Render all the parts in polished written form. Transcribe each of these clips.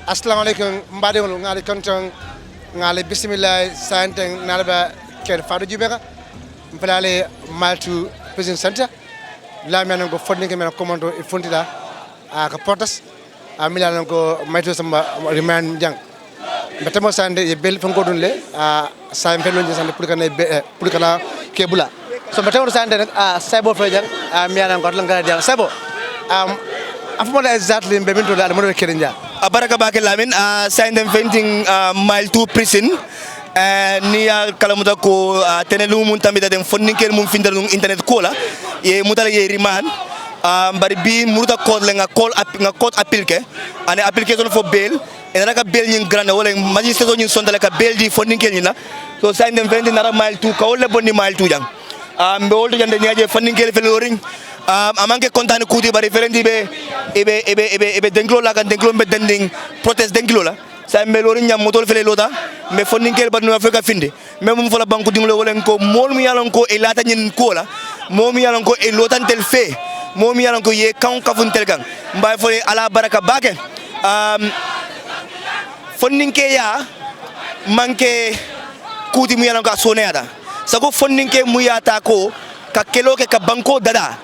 Assalamualaikum mbadewol ngali kanton ngali bismillah santeng nalba ker fadu jibeka mfalale maltu president center la men go fondinge men commando e fontida ka portas a milano go mayto samba riman jang betamo sande e bel fango dunle sa mbelonje sande pour kana kebula so betamo sande sabo frejang miana go langa jang sabo afumola exactly be min to la mo kerenja Baraka bake lamin sign them venting mile 2 prison ni kalamuta ko tenelu mun tamida den fonninkel mun findar dum internet kola e mutala ye riman bari bi muruta code nga code appeal ke ane application for bail en naka bail nyin grande wala magistrate nyin sondala ka bail di fonninkel nyina so sign them venting nara mile 2 ka wala bonni mile 2 jang mbe wolto jande niaje fonninkel feloring amanke kontane kuti bari ferendi be denglo la kan denglo be dending protest denglo la sa melori nyam motol fele lota me fonninkel bad no afrika finde me mum fola banku dinglo wolen ko mol mi yalon ko e lata nyin ko la mom yalon ko e lotan tel fe mom yalon ko ye kan kafun tel kan mbay fole ala baraka bake fonninke ya manke kuti mu yalon ko soneda sago fonninke mu yata ko ka keloke ka banko dada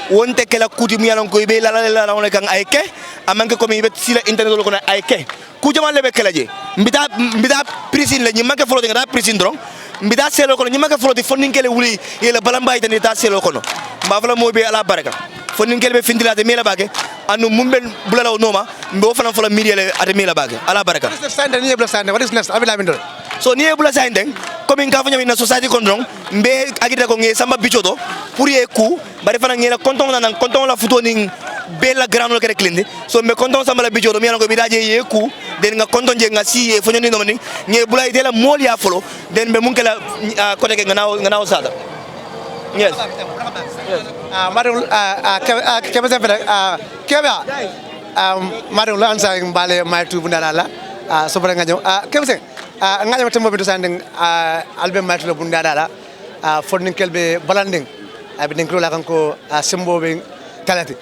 wonte kala kuti mu yalon ko be la wona kan ayke amanke ko mi bet sila internet ko na ayke ku jamal lebe kala je mbida prison la nyima ke folo de ngada prison dron mbida selo ko nyima ke folo de fonninkele wuli yela balamba itani ta selo ko no mba fala mo be ala baraka fonninkele be findila de mela bage anu mumben bulalaw noma mbo fana fala miliele ade mela bage ala baraka what is next abila bindo so ni ebula sainden comme in kafanya na society kondron mbe agida ko nge samba bichoto pour ye ku bari fana ngela konton la futo ning bella granul kere klinde so me konton samba la bichoto mi ko bidaje ye ku den nga konton je nga si e fonyo ni no ning nge bulay tela mol ya folo den be munkela kote ke nganaw sada yes madam kebe fere kebe madam la ansa mbale maltu bundala so bara ngajo kebe ngaño tembo be do sandeng album matlo bunda dala fonninkel be balanding abi den kula kanko sembo be talati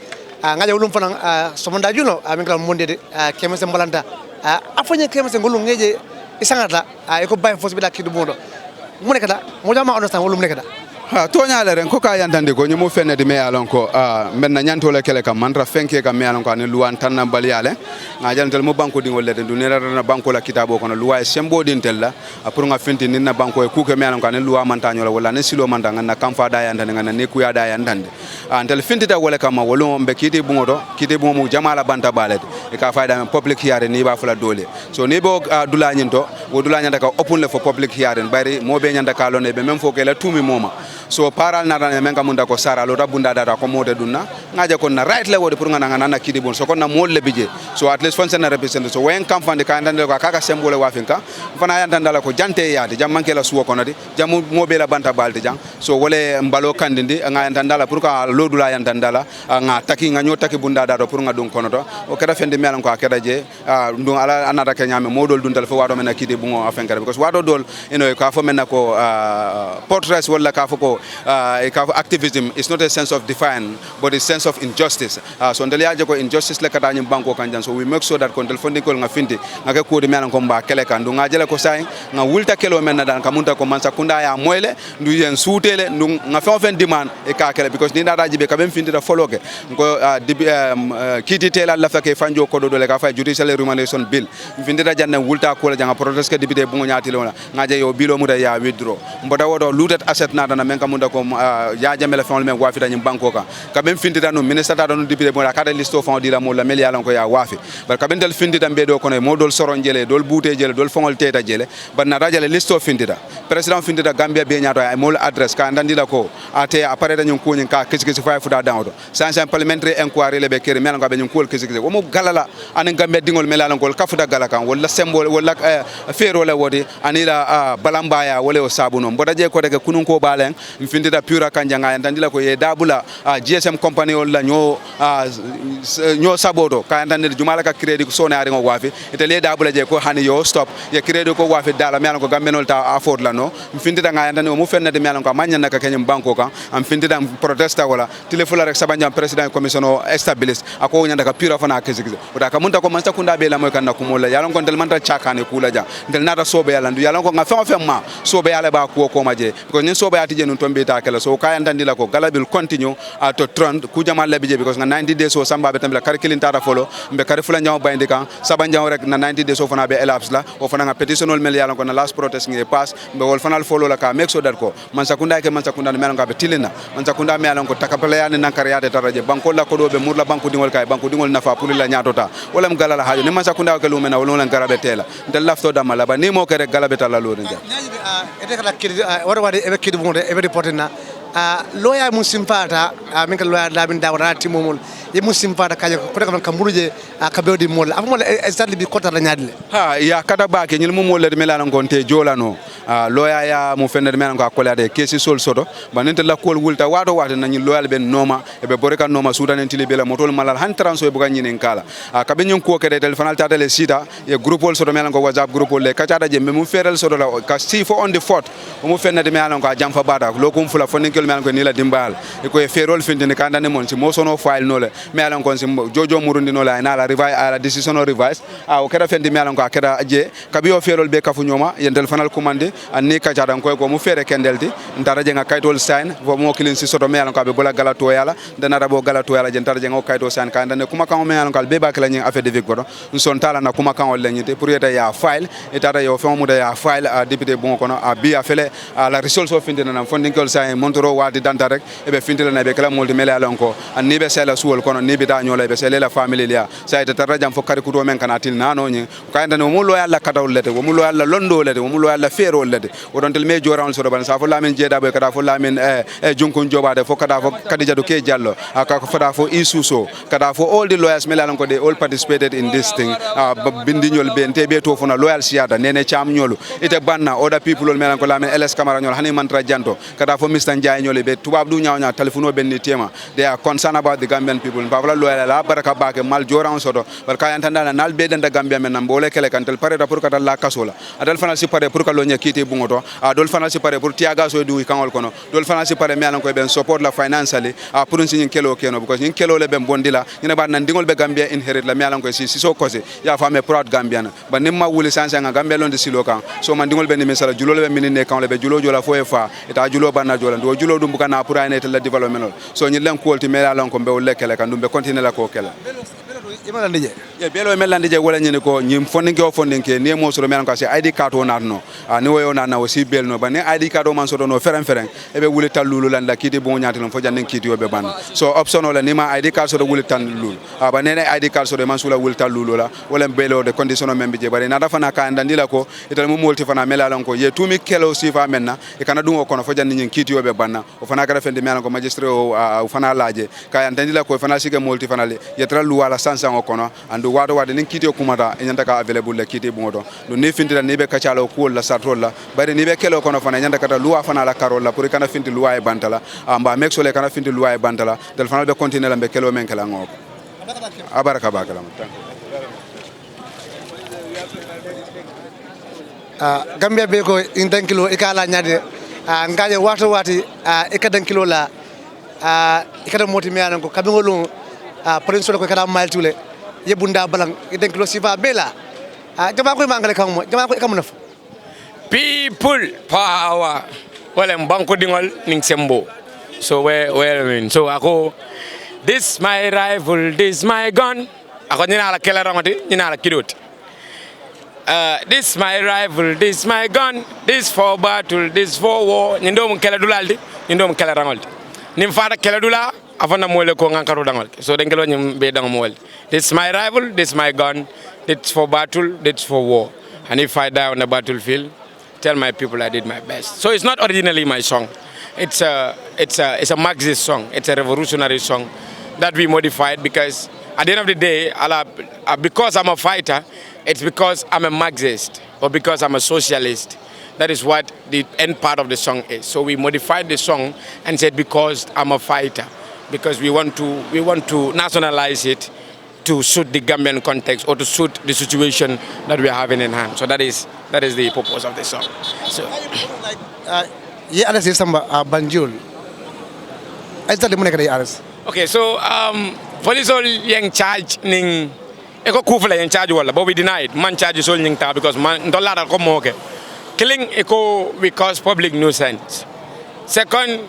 ngaño lum fana so monda juno amin kala monde keme sem balanda afonye keme sem ngolum ngeje isangata e ko bay fos bi dakki du bodo mu nekata mo jama understand wolum nekata to nyaale ren ko ka yandande ko nyumo fenne de me alon ko men na nyanto le kele kam manra fenke kam me alon ko ne luwan tan na bali yale nga jantel mo banko dingol le du ne na banko la kitabo ko no luwa e sembo din tella pour nga fenti ni na banko e ku ke me alon ko ne luwa man tanyo la wala ne silo man tanga na kam fa da yandande nga ne ku ya da yandande antel fenti ta wala kam wolo mbe kiti bungodo kiti bungo mu jamala banta balet e ka fayda men public hearing ni ba fula dole so ni bo dula nyinto wo dula nyanda ka open le for public hearing bari mo be nyanda ka lone be même fo ke la tumi moma so paral na men kamunda ko sara lo da bunda data ko mode dunna ngaje kon na right le wodi pour ngana na kidi bon so kon na mol le bije so at least fonse na represent so wen kam fande ka ndande ko kaka sembole wa finka fana ya ndanda la ko jante yaade jam manke la suwo kono di jam mo be la banta balde jang so wole mbalo kandindi nga ndanda la pour ka lodula ya ndanda la nga taki nga nyotaki bunda data pour nga dun kono to o kada fende melan ko akeda je ndum ala anata ke nyame modol dundal fo wado men kidi bungo afenka because wado dol eno ka fo men ko portraits wala ka fo ko activism is not a sense of defiance but a sense of injustice so ndel yaaje ko injustice le kata nyim banko kanjan so we make sure that kon tel fondi ko nga finti nga ko de melan ko mba kele kan du nga jele ko say nga wulta kelo men dan ka munta ko man sakunda ya moyle ndu yen suutele ndu nga fen demand e ka kele because ni dada jibe ka ben finti da foloke ko kiti tela la fake fanjo ko do le ka fay judicial remuneration bill finti da janne wulta ko la janga protest ke député bu ngo nyaati lo nga je yo bilo mu da ya withdraw mboda wodo looted asset na dana men kamunda ko ya jamela fon men wafita nyim banko ka ben findita no ministre ta don député bon ka listo fon dila mo la mel yalan ko ya wafi bar ka ben del findita be do kono mo dol soron jele dol buute jele dol fongol teta jele ban na rajale listo findita president findita Gambia be nyaato ay mo adresse ka ndandila ko ate apare dañu ko nyin ka kisi fay fuda dawdo sans parliamentary inquiry le be kere mel ko be ñu ko kisi wo mo galala an Gambia dingol mel yalan ko kafuda gala kan wala symbole wala fero le wodi anila balambaya wala o sabuno mboda je ko daga kunun ko balen mfindita PURA kanjanga ndandila ko ye dabula GSM company wala ño saboto ka ndandil jumala ka credit ko sone ari ngo wafi ite le dabula je ko hani yo stop ye credit ko wafi dala mel ko gambenol ta afford la no mfindita nga ndani mo fennade mel ko manya naka kenyum banko kan am findita protesta wala telefula rek sabanja president commission establish ako nyanda ka PURA fana kezikize oda ka munta ko man sakunda be la moy kan na kumola yalon ko del manta chakane kula ja del nata sobe yalla ndu yalon ko nga fe ma sobe yalla ba ko maje ko nyin sobe ati je nun tombe ta kala so ka yandandi la ko galabil continue to trend ku jamal la bije because nga 90 days so samba be tambila kar kilin tata folo mbe kar fula nyaw bayndi kan sabanja rek na 90 days so fana be elapse la o fana nga petitionol mel yalon ko na last protest ngi pass mbe wol fana folo la ka make so dat ko man sakunda mel nga be tilina man sakunda me yalon ko takapala yani nankar yaade taraje banko la ko do be murla banko dingol kay banko dingol nafa pour la nyaatota wala m galala hajo ni man sakunda ko lumena wala ngarabe tela ndel lafto damala ba ni mo ko rek galabe tala lo nja ete kala kidi wara wade ebe kidi bonde ebe reportina loya musimpata min ka loya labin dawra timomol ye musimpata kaje ko ko kam buruje ka bewdi mol afmo exactly bi kota la nyaadle ha ya kada ba ke nyil mo mol de melana gonte jolano loya ya mo fender melan ko akolade kesi sol soto banente la kol wulta wado wade na nyil loyal ben noma e be boreka noma sudan entili bela motol malal han transo e buga nyinen kala ka be nyon ko ke de telefonal tata le sida ye groupe ol soto melan ko whatsapp groupe ol le kata je me mo feral soto la ka sifo on the fort mo fender melan ko jamfa bada lokum fula foninkel melan ko ni la dimbal e ko e ferol findini kandane mon si mo sono file no le melan ko si jojo murundi no la na la revise ala decision revise o keda fendi melan ko akeda je kabi o ferol be kafu nyoma yen telefonal commande anni ka jadan ko mo fere kendelti ndara je nga kaytol sign bo mo kilin si soto melan ko be bola galato yala dana rabo galato yala je ndara je nga kayto sign kandane kuma kan melan ko be ba kala nyi affaire de victoire son tala na kuma kan wala nyite pour yeta ya file etata yo fe mo da ya file député bon kono a bi afele la result so findina na fondinkel sign montoro wadi danta rek e be findila na be kala moldi mele alon ko anni be sela suwol kono ni be da nyola be sela family lia sa etata rajam fo kari kuto men kana til nano nyi kayndane mo lo yalla katawol lete mo lo yalla londo lete mo lo yalla fero lete o don tel me jorawol so ban sa fo lamin jeeda be kada fo lamin junkun jobade fo kada fo kadija do ke jallo aka ko fada fo isuso kada fo all the lawyers mele alon ko they all participated in this thing bindi nyol be nte be to fo na loyal siada nene cham nyolu ite banna other people mele alon ko lamin ls camara nyol hani mantra janto kada fo mr njay nyole be tubab du nyaaw telephone ben ni tema they are concerned about the Gambian people bavla loyal la baraka baake mal joran soto bar ka yantanda na be den da Gambia men mbole kele kan tel pare da pour kata la kasola adal fana si pare pour ka lo nya kiti bungoto dol fana si pare pour tiaga so du kanol kono dol fana si pare melan ko ben support la financially pour nsin kelo keno because nyin kelo le ben bondila nyina ba nan dingol be Gambia inherit la melan ko si so kose ya fame proud Gambian ba nimma wuli sansa nga Gambia londe silo kan so man dingol ben mi sala julo le ben minine kan le be julo jola fo e fa eta julo banna jola do julo dum bukana pour ay net la development so nyi len ko ulti melan ko be lekele kan dum be continue la ko kala imalande ye belo melande je wala nyini ko nyim fondinke o fondinke ni mo so melan ko se ID card o natno ni woyo na o si belno ba ne ID card o man so no feren e be wuli talulu landa kiti bon nyaati non fo jannen kiti o be ban so option la ni ma ID card so do wuli tan lulu ba ne ID card so de man sula wuli talulu la wala belo de condition o membe je bare na dafa na ka ndandila ko ital mo molti fana melalon ko ye tumi kelo sifa menna e kana dum o kono fo jannen kiti o be banna o fana ka defende melan ko magistrat o fana laaje ka ndandila ko fana siga molti fana le ye tra lu wala sansa o kono andu wado wade nin kiti o kumata nyanda ka available le kiti bungoto do ne fintira ne be kacalo ko la sartola bare ne be kelo kono fana nyanda kata luwa fana la karola pour kana finti luwa e bantala amba mexo le kana finti luwa e bantala del fana be continuer la be kelo men kala ngoko abaraka bakala Gambia be ko in dankilo e kala nyaade ngaje wato wati e ka dankilo la e ka moti mi anan ko kabe ngolon prince ko kada maltule yebunda balang e dankilo sifa bela jama ko mangale kam jama ko kam naf people power wala banko dingol ning sembo so where win so ako this my rifle this my gun ako nyina la kela ramati nyina la kidoti this my rifle this my gun this for battle this for war nyindo mun kela dulaldi indom kala rangol nim fata kala dula afana mole ko ngankaro dangol so den kelo nyim be dang mole. This is my rifle, this is my gun, it's for battle, it's for war, and if I die on the battlefield, tell my people I did my best. So it's not originally my song. It's a Marxist song. It's a revolutionary song that we modified because at the end of the day, because I'm a fighter, it's because I'm a Marxist or because I'm a socialist. That is what the end part of the song is. So we modified the song and said because I'm a fighter, because we want to nationalize it to suit the Gambian context or to suit the situation that we are having in hand. So that is the purpose of the song. So. Yeah, others is some Banjul. I thought the money others. Okay, so police all young charge ning eko kufla young charge wala, but we denied. Man charge is all young ta because man dollar ko mo okay. Killing eco because public nuisance. Second,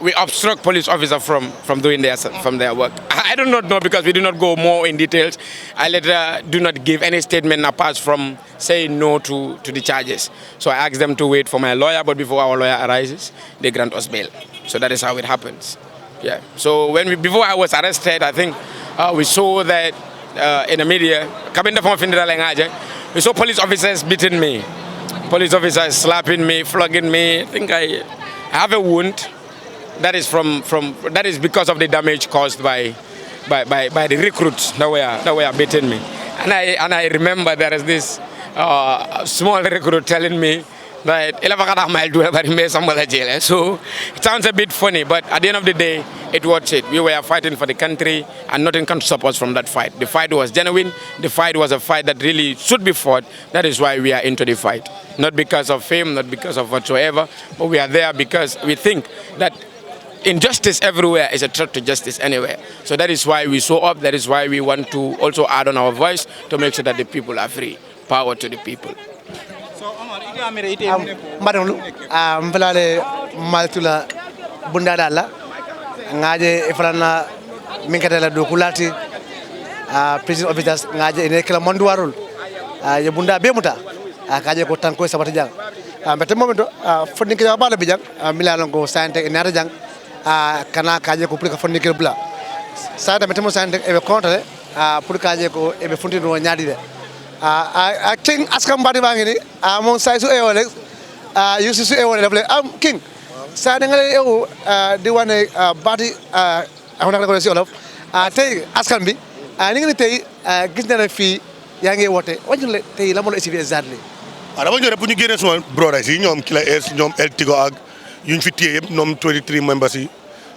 we obstruct police officer from doing their work. I do not know because we do not go more in details. I do not give any statement apart from saying no to the charges. So I asked them to wait for my lawyer, but before our lawyer arises, they grant us bail. So that is how it happens. Yeah. So before I was arrested, I think we saw that in the media, we saw police officers beating me, police officers slapping me, flogging me. I think I have a wound. That is because of the damage caused by the recruits that were beating me. And I remember there is this small recruit telling me that so it sounds a bit funny, but at the end of the day, it was it. We were fighting for the country, and nothing can stop us from that fight. The fight was genuine. The fight was a fight that really should be fought. That is why we are into the fight. Not because of fame, not because of whatsoever, but we are there because we think that injustice everywhere is a threat to justice anywhere. So that is why we show up. That is why we want to also add on our voice to make sure that the people are free. Power to the people. Madam, mvelale maltula bundadala ngaje ifrana minkatela dokulati prison officers ngaje ine kala monduarul ye bunda bemuta kaje ko tanko sabata jang mbete momento fonni ke bala bijang milano go sante inata jang kana kaje ko plika fonni ke bla sada mbete mo sante e be kontre pour kaje ko e be funti no nyaadi de king askam badi bangini mon say su ewole yusu su ewole dafle king sa da ngale ewu di wane badi ahona ko ci olof tay askan bi ni ngi tay gis na fi yaa ngi wote wajul tay la mo ci exactly dama ñëw rek pour ñu génne suma brothers yi ñoom Killa S ñoom El Tigo ak yuñ fi téye yëpp ñoom 23 members yi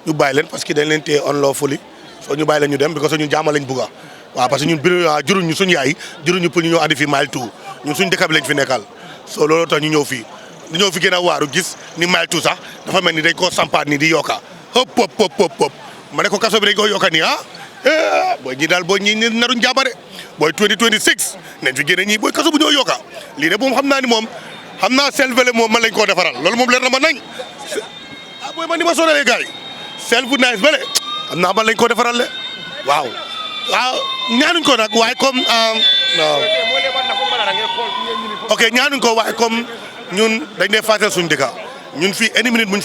ñu bàyyi leen parce que dañ leen téye unlawfully so ñu bàyyi leen ñu dem because ñun jaama lañ bugga waaw parce que ñun juruñu suñu yaay juruñu pour ñu ñëw andi fi mile 2 ñun suñu dëkk bi lañ fi nekkal so loolu tax ñu ñëw fii dañoo fi gën a waaru gis ni mile 2 sax dafa mel ni dañ koo sampaat ni di yokka hop ma ne ko kaso bi dañ koo yokka ni booy ñi daal booy ñi naruñ jàppare booy 2026 nañ fi génne ñii booy kaso bu ñoo yokka lii de moom xam naa ni moom xam naa self-vele moom man lañ koo defaral loolu moom leer na ma nañ booy man ni ma sonalee gars yi self-nice vele xam naa man lañ koo defaral le waaw ñaanuñ ko nag waaye comme ok ñaanuñ ko waaye comme ñun dañ dee fàttali suñu dëkk ñun fii any minute mun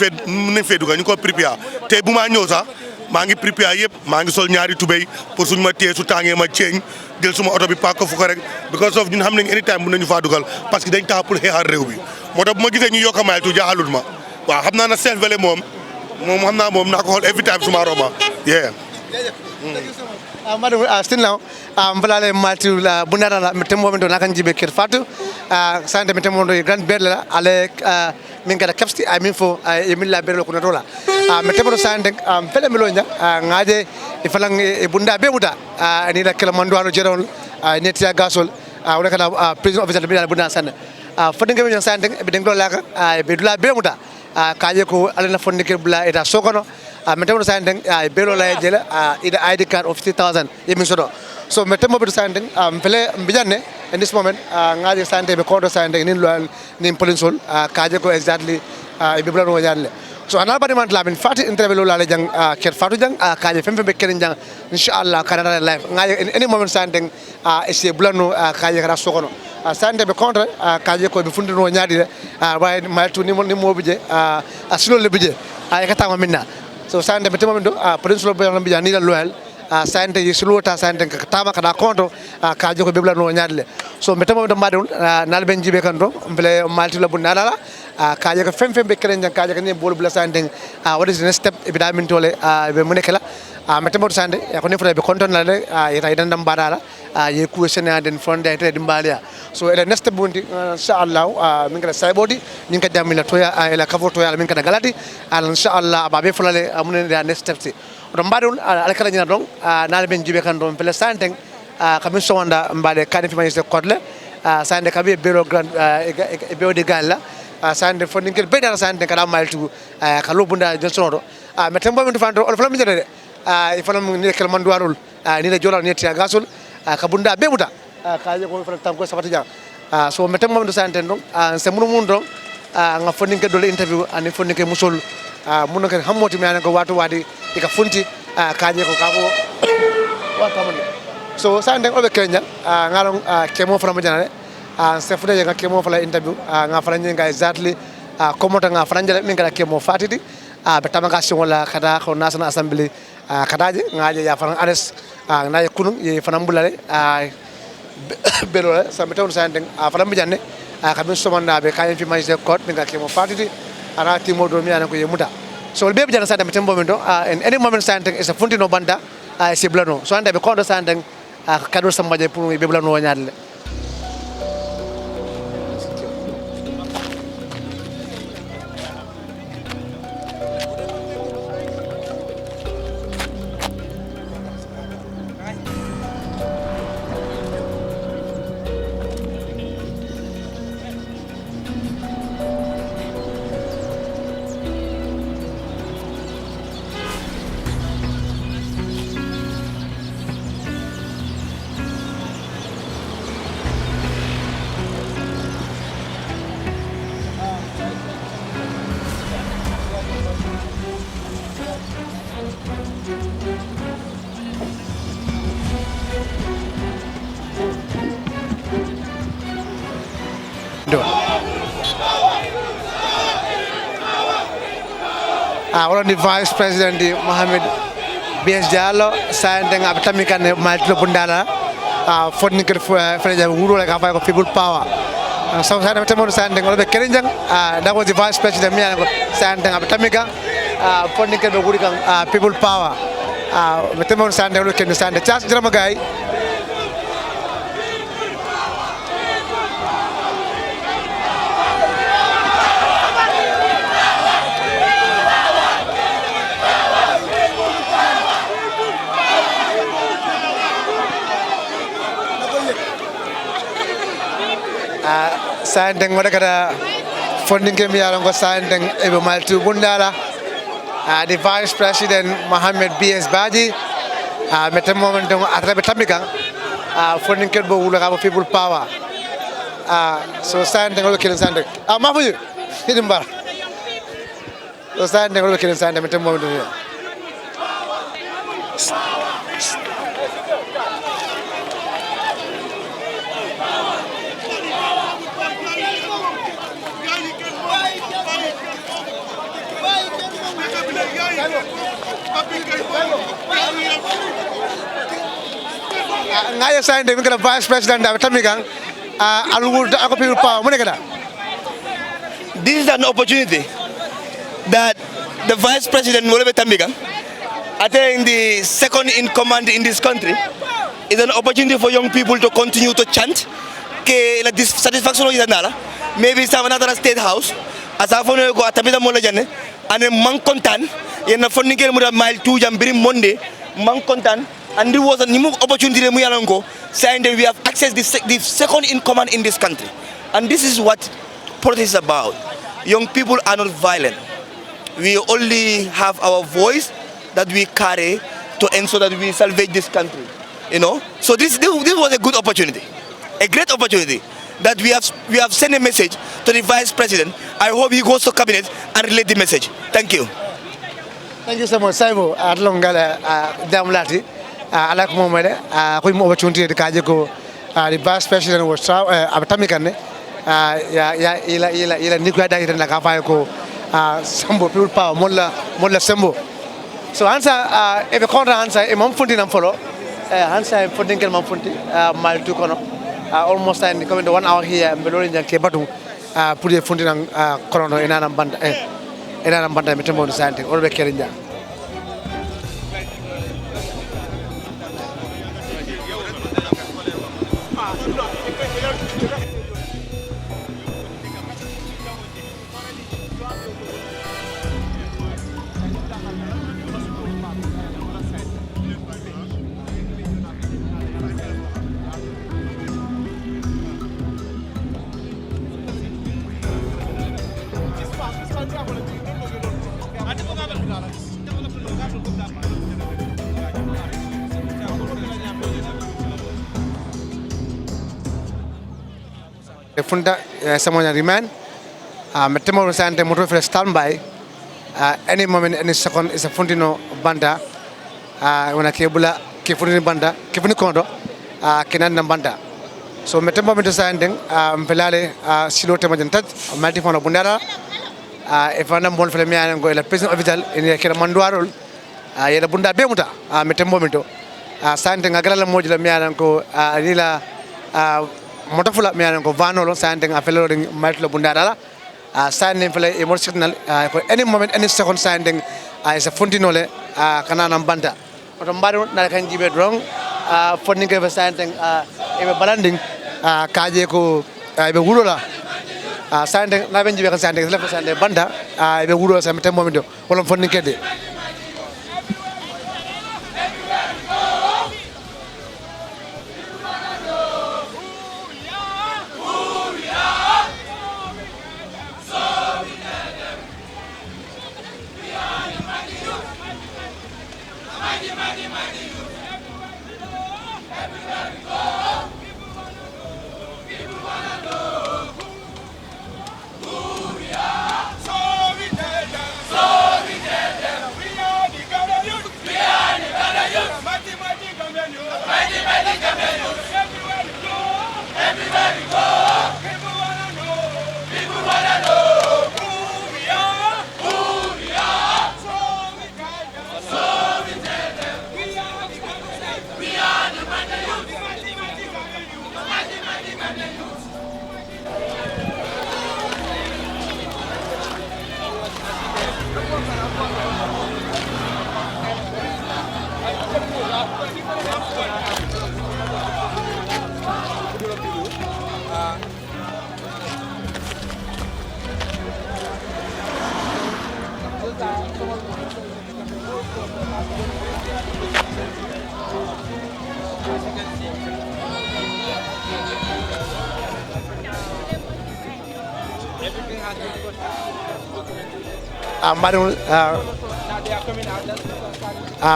nañ fee dugg ñu ko prépare te bu maa ñëw sax maa ngi prépare yëpp maa ngi sol ñaari tubéy pour suñu ma téye su tàngee ma ceeñ jël suma oto bi paak ko fu ko rek because of ñun xam nañ anytime mun nañu faa dugal parce que dañ tax pour xeexal réew bi moo tax bu ma gisee ñu yokk a mayel tu jaaxalut ma waaw xam naa na self-vele moom xam naa moom naa ko xool every time suma roma yeah madam still now mbalale maltu la bunara la metemo mendo nakan jibe ker fatu sande metemo do grand berla ale min gada capsti I mean for emilla berlo ko dola metemo sande fele melonya ngaje ifalang e bunda bebuda ni la kala mando alo jeron netia gasol wala kana prison officer bi la bunda sande fodde ngam sande be denglo la ka be dula bemuda kaje ko alena fonde ke bula eta sokono metemo sande belo la jela ida ID card of 5000 yemin sodo so metemo be sande fele mbijanne in this moment ngaje sande be kodo sande nin lo nin police kaje ko exactly be bula no janle so anal bari man lamin fati interview la jang ker fatu jang kaaje fembe be keren jang inshallah kanada live ngaye in any moment sandeng ese blano kaaje kara sokono sande be contre kaaje ko be fundino nyaadi way maltu ni mo bije aslo le bije ay kata ma minna so sande be temo do prince lo be jang ni la loyal sante yislo ta sante ka tama kada konto kaaje ko be blano nyaadi le so be temo do madul nal ben jibe kan do mbele malti la bunala kaaje ko fem be keren jang kaaje ko ni bol bla sandeng what is the next step e bida min tole be munekala metemo sande ko ni fota be konton la ita idan dam badala ye question den fonde ite dimbalia so ele next step bondi inshallah min kada saybodi min kada jamila toya ela kavo toya min kada galati inshallah babe fulale amune da next step si do mbadul ala kala nyina don nal ben jibe kan don pele sandeng kamin so wanda mbade kadi fi majiste kodle sande kabe bero grand e be de galla sande fondinkel be dara sande kada maltu kalo bunda josodo metembo min fando on flam jede e fanam ni kel manduarul ni la jolal ni tiya gasol ka bunda be buta ka ko fala tam ko sabata jang so metembo min sande don se mun don nga fondinkel dole interview ani fondinkel musol mun ko hammoti mi an ko watu wadi e ka funti kaaje ko kako wa kamani so sande obe kenya ngalon kemo fram janale se fude nga kemo fala interview nga fala nga exactly komota nga franjale min ngala kemo fatidi be tamanga si wala kada ko national assembly kadaje ngaje ya fana ares na kunu ye fana mbulale belole sa meton sande fala mbijanne kamin somanda be kayen fi major court min ngala kemo fatidi ana timo do mi anako ye muta so be be jana sande metembo min do in any moment sande is a funtino banda si blano so ande be kondo sande kadol sambaje pour be blano nyaadle One of the Vice President Mohamed BS Diallo saying nga batamika ne maltlo bundala fonni ker fere wuro la ka fa ko people power so saying batamo saying nga be kerenjang that was the Vice President mi saying nga batamika fonni ker be wuri kan people power batamo saying nga ken saying chas drama guy sandeng wada kada funding ke mi yaron ko sandeng e be maltu bundala the Vice President Mohamed BS Baji metem moment dum atrabe tamika funding ke bo wula ka people power so sandeng lo kilen sandeng ma fu hidim bar so sandeng lo kilen sandeng metem moment dum ngaya saying de ngala Vice President da tamigang alwul da ko people power mo nekada. This is an opportunity that the Vice President Wolebe Tamigang, I think the second in command in this country, is an opportunity for young people to continue to chant ke la dissatisfaction is nala maybe some another state house as a phone go atabida mo la jane ane man kontan yena fonni ngel mu da mile 2 jam biri monde man kontan. And there was a new opportunity saying that we have access the second in command in this country. And this is what politics is about. Young people are not violent. We only have our voice that we carry to ensure that we salvage this country. You know? So this was a good opportunity, a great opportunity. that we have sent a message to the Vice President. I hope he goes to Cabinet and relay the message. Thank you. Thank you so much, Saibo. Atlongala Damlati. I like Momade. We move opportunity to Kajako. The Vice President was Abatamikane. Ila Nikwa Diet and Lakafayako. Sambo people power, Molla Sembo. So answer if a counter answer, a Mumfunti and follow. Answer Funding Mumfunti, Mile 2 Kono. Almost and coming to 1 hour here, Melorin and Kebatu, put a Funding and Kono in Anambanda, Metamon Santi, or the Kerinja. Funda someone remand. Metamor Sante motor for standby. Any moment, any second is a Fundino Banda. When a Kebula, Kifuni Banda, Kifuni Kondo, Kenan Banda. So Metamor Sanding, Pelale, Silo Temajantat, Maltifon Bundara. If I'm born for the man and go to prison official in the Keramanduarul, Yeda Bunda Bemuta, Metamomito, Santing Agala Modular Mianco, Anila. Motafula mianko vano sanding a fellow Matlo Bundara, standing for emotional for any moment, any second standing is a Funtinole, Canana Banda. But on Baru, I can give it wrong. Funding of a standing, a balanding, Kajeko, Urula, standing, Navan standing, left and Banda, the Urus and Metamomito, all on Funding Kedi.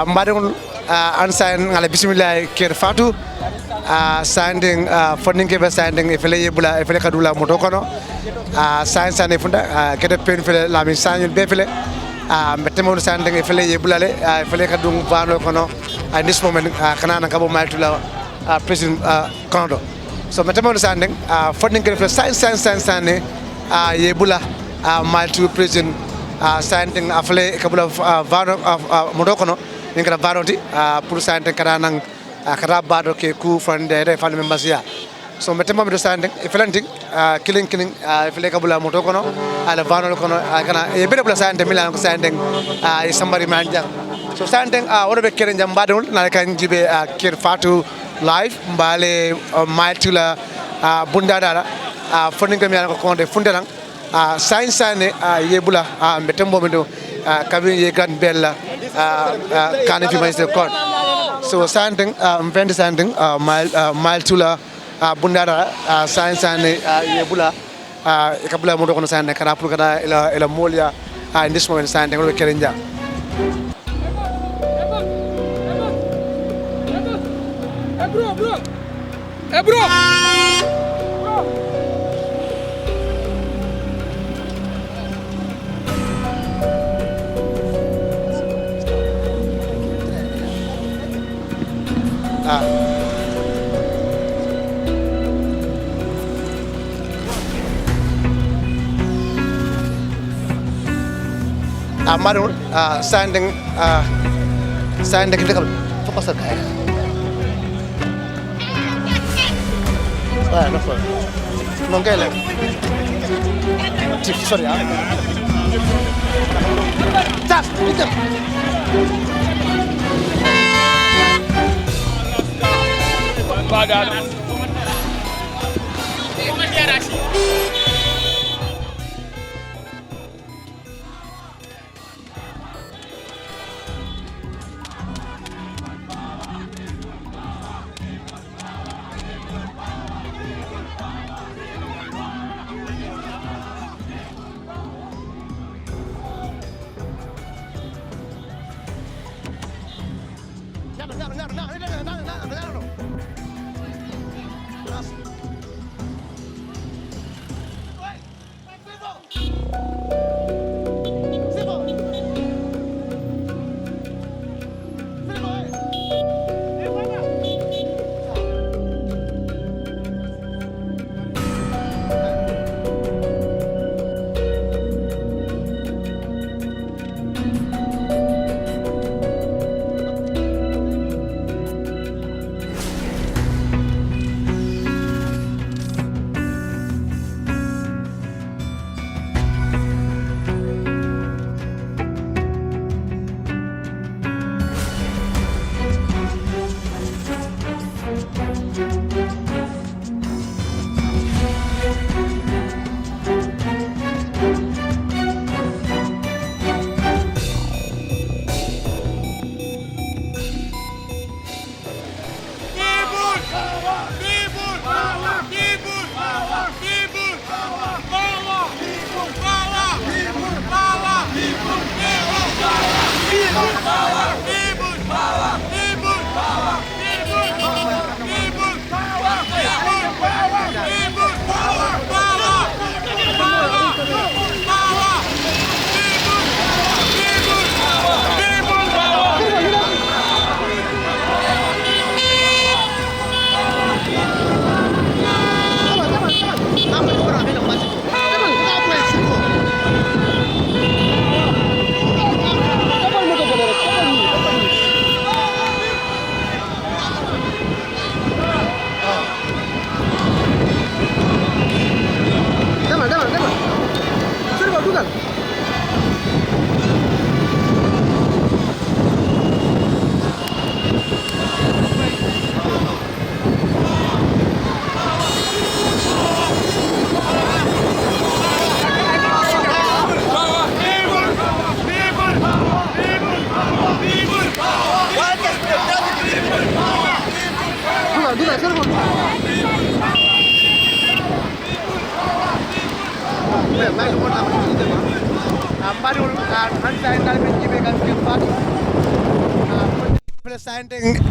Madam Ansan ala bismillah Kerfatu standing funding ke standing ifele bula ifele kadula motokono science and funda kete pen fele la min sanul be fele metemo standing ifele bulale ifele kadung vano kono at this moment kanana kabo maltula president kono so metemo standing funding ke fele science standing yebula maltu president standing afle kabula vano motokono ningra varoti pour standing kanana kara bado ke ku fande fan members ya so metema do standing iflanting killing ifle kabula moto kono ala vano kono kana e be bula standing milan ko standing somebody manja so standing wodo be kere jam badul na kan jibe kir fatu live mbale maitula bunda dara funding ko milan ko konde funderang science ane yebula metembo mendo kabin ye gan bella kan fi master court so standing mfendi standing mile tula bundara science and yebula kabula modo kono sande kana pour kada ila molia in this moment standing lo kerenja bro Maru standing kita fokus saja. No problem. Mungkin lagi. Sorry. Tas, itu. Badan.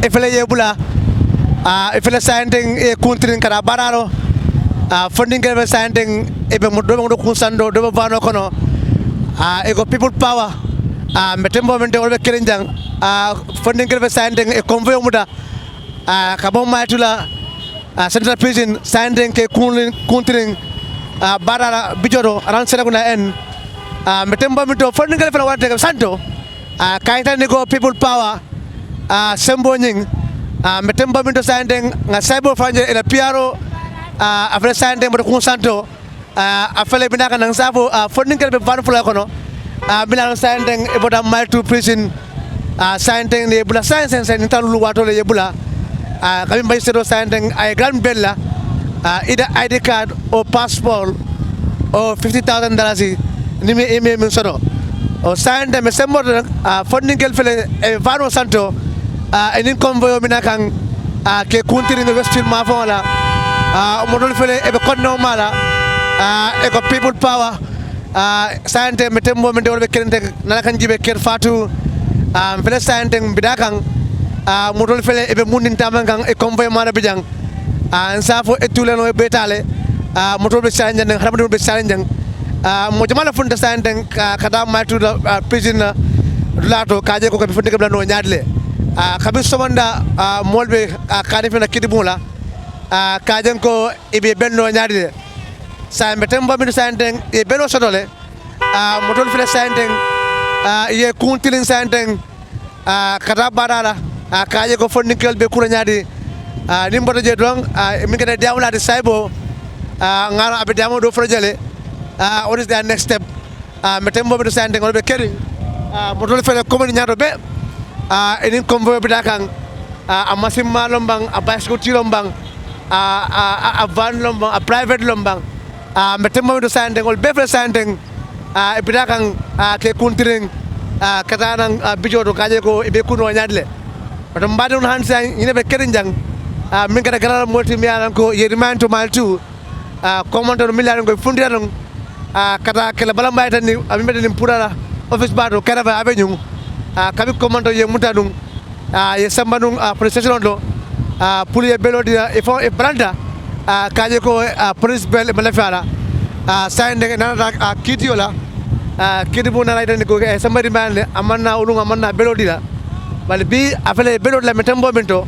Ifele yebula ifele sanding e kuntrin kara bararo funding ke sanding e be do kunsando do vano kono e go people power metembo mente wolbe kerenjang funding ke sanding e convoy muda kabo matula central prison sanding ke kuntrin barara bijoro aran selaguna en metembo mente funding ke fana wante santo kaita ni go people power sembo nying metemba minto sandeng nga cyber fanje ila piaro afle sandeng mo ko santo afle binaka nang sabo funding kelbe van fula kono binaka sandeng e boda mal to prison sandeng ne bula science sen talu wato le bula kami bay sedo sandeng ay grand bella ida ID card o passport o $50,000 ni me eme min sodo o sandeng me sembo funding kel fele e vano santo enin convoy mina kan ke kuntiri no westfield ma fo la modol fele e be konno mala e ko people power sante metembo men de kelente nana kan jibe ker fatu fele sante bida kan modol fele e be munin taman kan e convoy mala bijang safo etule no betale moto be challenge den haramdo be challenge mo jamala funta sanden kada matu prison dulato kaje ko be funde ke blano nyaadle kabi somonda molbe kanife na kidibula kajen ko ibe benno nyaadle sa metembo mi sanden e beno sodole moto fele sanden ye kuntilin sanden kada barala kaje ko fonnikel be kura nyaadi nimboto je don min kada diamulade saybo ngara abe diamo do frojale what is the next step metembo be sanden ngol be keri moto fele commune nyaado be enin convoy be dakan a masim malombang a bicycle tilombang a van lombang a private lombang metembo be sanden ngol be fele sanden e be dakan ke kuntiring katanan bijoto kaje ko ibe kuno nyaadle to mbade on hansa ine be keri jang min kada garal multi mi alan ko yeriman to mal 2 commandant milliard ko fundira non kata kala bala mbay tan ni ami meden PURA office bado kada ba abenyum kabi commandant ye mutadum ye sambanum prestation do pour ye belodi e fo e branda kaje ko police bel malafala sande nana kitiola kidibu na rayta ni ko e sambari man amanna ulung amanna belodi la bal bi afale belodi la metambo bento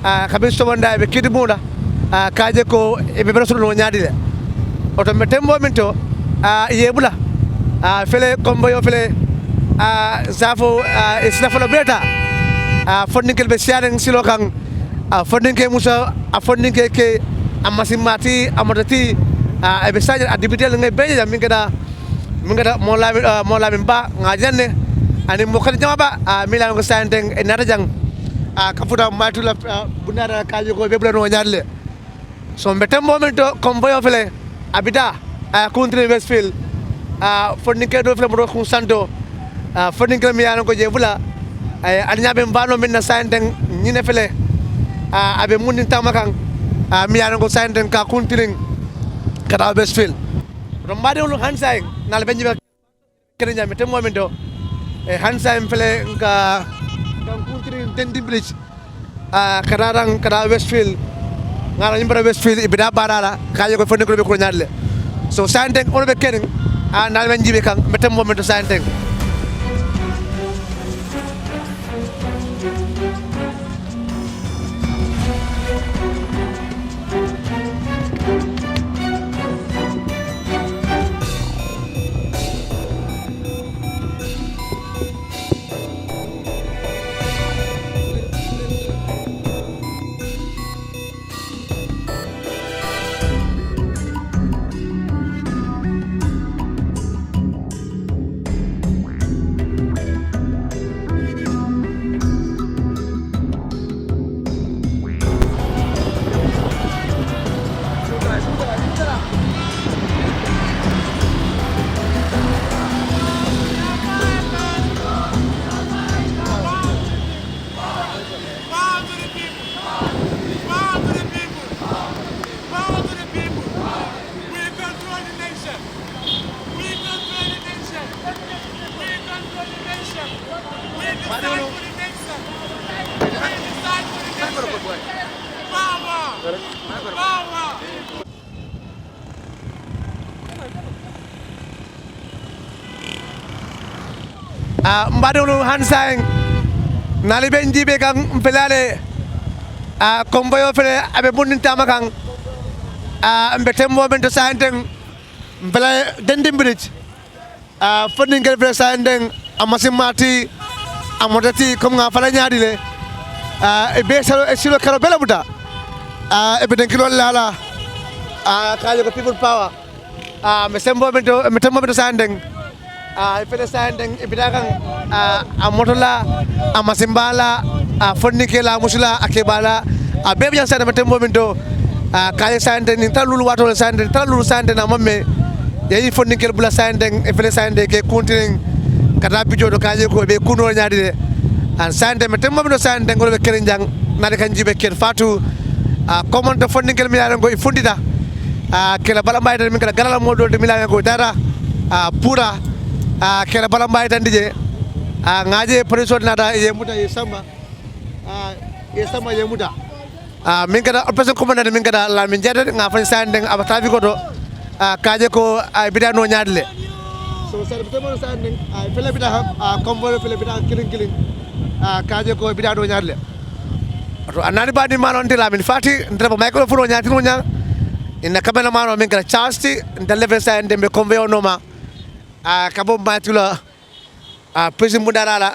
kabi somonda be kidibu da kaje ko e be rasul no nyaadi le oto metambo bento yebula fele kombo yo fele zafo isnafalo beta fondinkel be siaren silo kan fondinke musa fondinke ke amasimati amadati e be sajar adibitel ngai be min kada mola min ba ngajanne ani mo kan jama ba milan ko santeng e natajang kafuta matula bunara kajo ko be blano nyaadle so betem momento komboyo fele abida country westfield fondinke do fele mo ko santo fondinke mi yalan ko je bula alnyabe mbano min na santeng nyine fele abe munin tamakan mi yalan ko santeng ka country kada westfield rombade on hansay nal benji ba kene nyame te momento e hansay fele ka country tendi bridge kararang kada westfield ngara nyimbara westfield ibida barala kaje ko fonni ko be ko nyaadle so santeng on be kene nal benji be kan mete momento santeng mbadonu hansang nali benji be kan pelale komboyo fele abe bundin tamakan mbetembo bento santeng mbela dendim bridge fondin gel fele santeng amasimati amodati kom nga fala nyaadi le e be silo karo bela buta e be den kilo lala kajo ko people power metembo bento santeng fele santeng ibidakan amotola amasimbala fonnikela musula akebala bebe jan sante metembo bento kaje santeng ni talulu wato santeng talulu santeng na mamme yayi fonnikel bula santeng e fele santeng ke continue kata bijo do kaje ko be kuno nyaadi de an sante metembo bento santeng ko be kerenjang nade kanji be ker fatu comment fonnikel mi yalan ko fundita kela bala mbayta min kala galala modo de milan ko dara PURA kela bala mbayta ndije ngaje president nada ye muta ye sama ye muta min kada operation commandant min kada la min jede nga fa sande abatabi ko do kaje ko bidano nyaadle so sare bitamo sande fele bida combo fele bida killing kaje ko bidano nyaadle to anani badi malon de la min fati ndaba microphone nyaatino nya inna kabela mano min kada charsti ndaleve sande be conveyor noma kabo matula president mudarala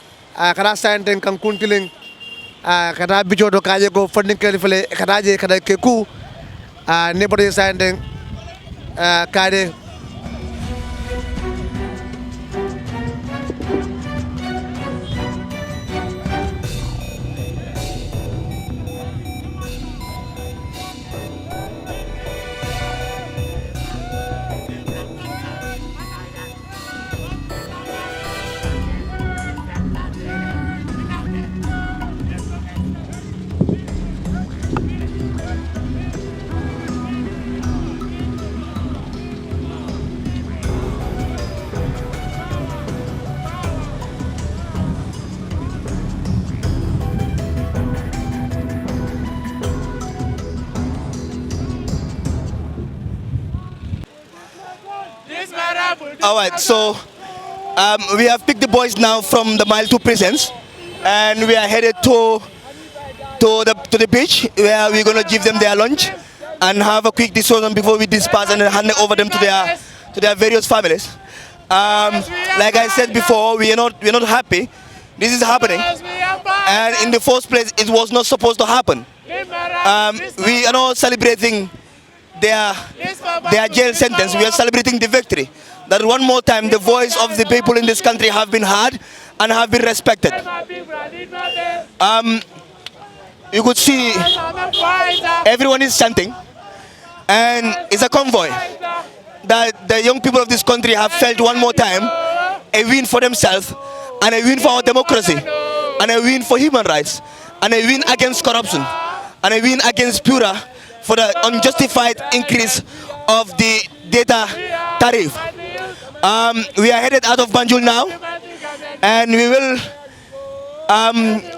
kada sande kan kuntiling kada bijodo kaje ko funding kele fele kada je kada keku ne bode sande kade All right, so we have picked the boys now from the Mile 2 prisons, and we are headed to the beach where we're gonna give them their lunch and have a quick discussion before we disperse and then hand it over them to their various families. Like I said before, we're not happy. This is happening, and in the first place, it was not supposed to happen. We are not celebrating their jail sentence. We are celebrating the victory. That one more time the voice of the people in this country have been heard and have been respected. You could see everyone is chanting, and it's a convoy that the young people of this country have felt one more time a win for themselves, and a win for our democracy, and a win for human rights, and a win against corruption, and a win against PURA for the unjustified increase of the data tariff. We are headed out of Banjul now, and we will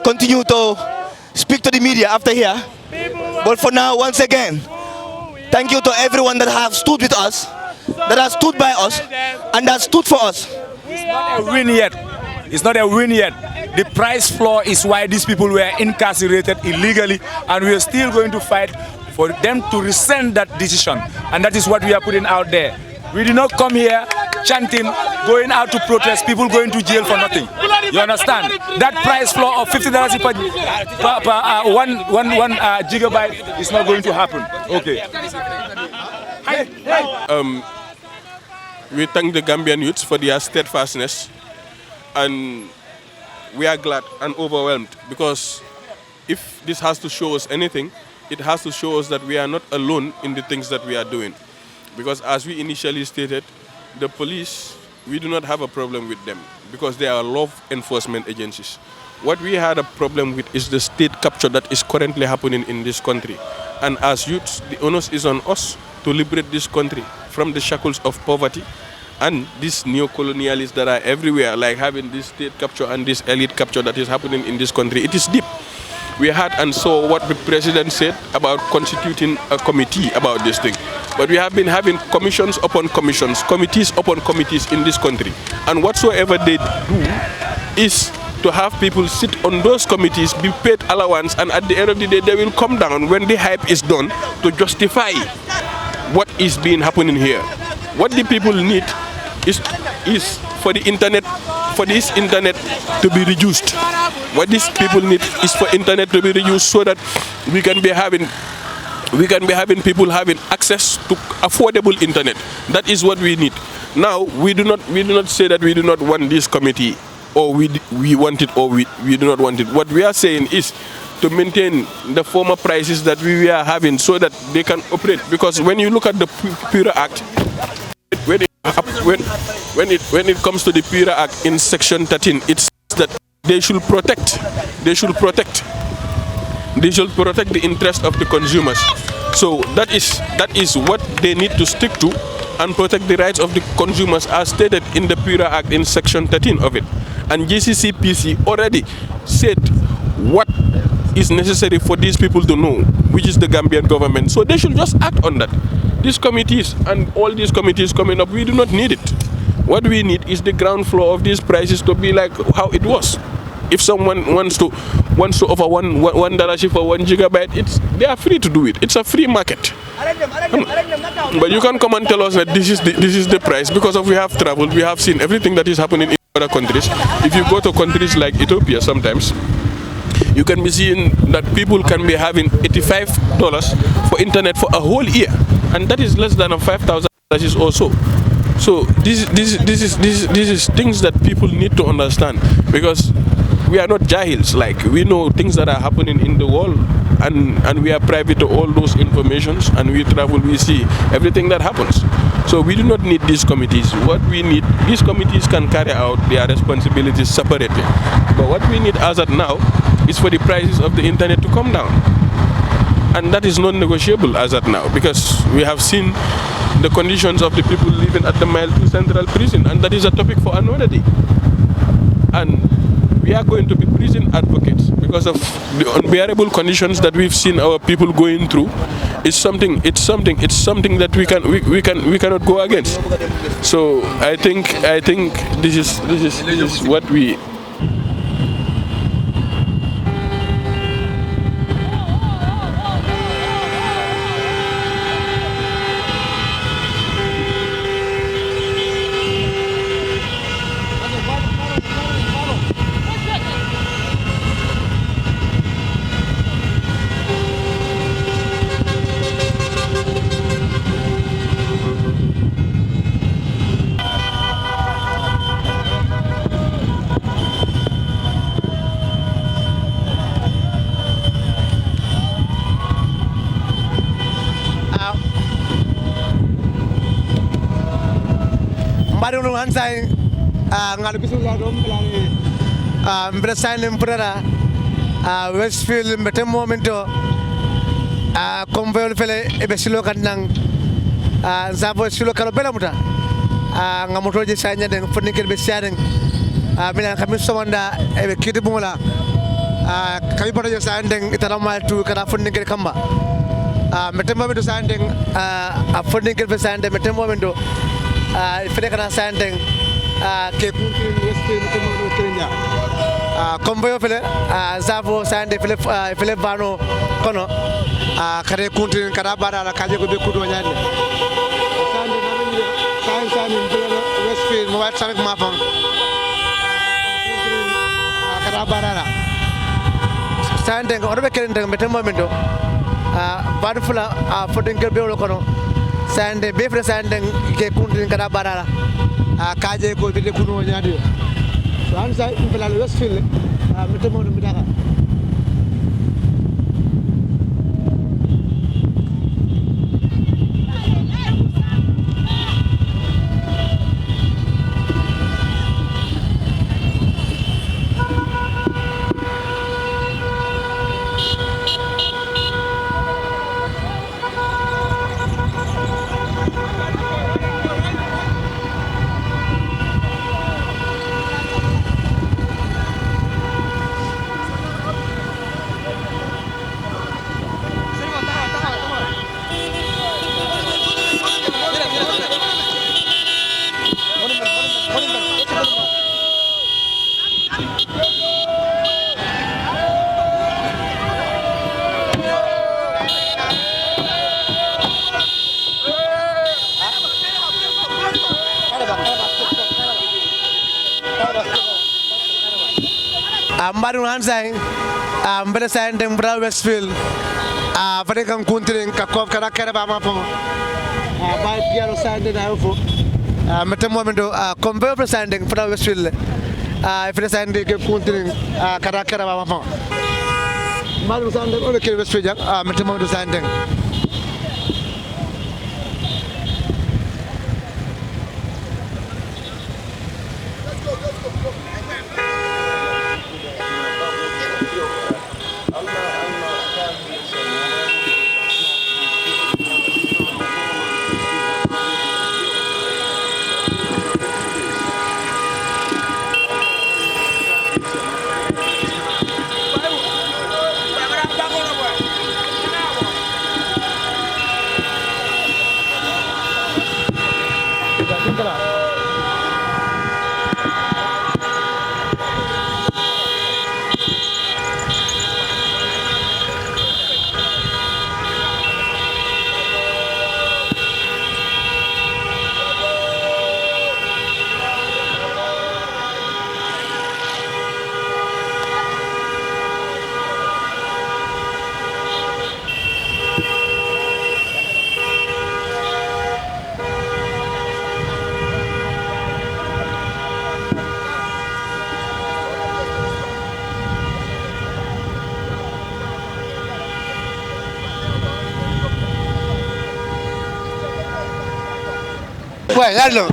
continue to speak to the media after here. But for now, once again, thank you to everyone that have stood with us, that has stood by us, and that stood for us. It's not a win yet. It's not a win yet. The price floor is why these people were incarcerated illegally, and we are still going to fight for them to rescind that decision. And that is what we are putting out there. We did not come here chanting, going out to protest, people going to jail for nothing. You understand? That price floor of $50 per one gigabyte is not going to happen. Okay. We thank the Gambian youths for their steadfastness, and we are glad and overwhelmed, because if this has to show us anything, it has to show us that we are not alone in the things that we are doing. Because as we initially stated, the police, we do not have a problem with them because they are law enforcement agencies. What we had a problem with is the state capture that is currently happening in this country. And as youths, the onus is on us to liberate this country from the shackles of poverty and these neo-colonialists that are everywhere, like having this state capture and this elite capture that is happening in this country. It is deep. We had and saw what the president said about constituting a committee about this thing. But we have been having commissions upon commissions, committees upon committees in this country. And whatsoever they do is to have people sit on those committees, be paid allowance, and at the end of the day, they will come down when the hype is done to justify what is being happening here. What the people need is for the internet, for this internet to be reduced. What these people need is for internet to be reduced so that we can be having people having access to affordable internet. That is what we need. Now we do not say that we do not want this committee, or we want it, or we do not want it. What we are saying is to maintain the former prices that we were having so that they can operate. Because when you look at the PURA Act, when it comes to the PURA Act in section 13, it says that they should protect the interest of the consumers. So that is what they need to stick to, and protect the rights of the consumers as stated in the PURA Act in section 13 of it. And JCCPC already said what is necessary for these people to know, which is the Gambian government. So they should just act on that. These committees and all these committees coming up, we do not need it. What we need is the ground floor of these prices to be like how it was. If someone wants to offer one dollar for 1 gigabyte, they are free to do it. It's a free market. But you can't come and tell us that this is the price, because we have traveled, we have seen everything that is happening in other countries. If you go to countries like Ethiopia, sometimes you can be seeing that people can be having $85 for internet for a whole year, and that is less than $5,000 also. So this is things that people need to understand, because we are not jahils. Like, we know things that are happening in the world, and we are privy to all those informations, and we travel, we see everything that happens. So we do not need these committees. What we need, these committees can carry out their responsibilities separately. But what we need as at now is for the prices of the internet to come down. And that is non-negotiable as at now, because we have seen the conditions of the people living at the Mile 2 Central Prison, and that is a topic for another day. And we are going to be prison advocates because of the unbearable conditions that we've seen our people going through. It's something that we cannot go against. So I think this is what we. Mbari hansai ngalu bismillah dom belani mbere sanem PURA Westfield mbete momento convoy fele ebe silo kanang zabo silo kalo bela muta ngamotoje sanya den fonikel be siaren milan kamis somanda ebe kiti bungola kabi potoje sanden itaramal tu kada fonikel kamba mbete momento sanden fonikel be sanden mbete momento fere kana sanden ke kunti Westfield mbete momento kenya convoy fele zabo sande fele bano kono kare kunti kada bara la kaje ko be kudo nyande sande nani sande Westfield mo wat samek ma fam kada bara la sande ko be kelen mbete momento badu fula fodin gerbe wolo kono sande be fere sande ke kunti kada bara la kaje ko be kudo nyande so an sa fela Westfield mbete momento midaka Mbari hansai mbere sande mbra Westfield fade kan kuntirin ka ko kada kere ba ma fo ba piano sande na fo mete momento kombe mbere sande mbra Westfield fade sande ke kuntirin kada kere ba ma fo mbari sande o ke Westfield jak mete momento sande Boy, yalno.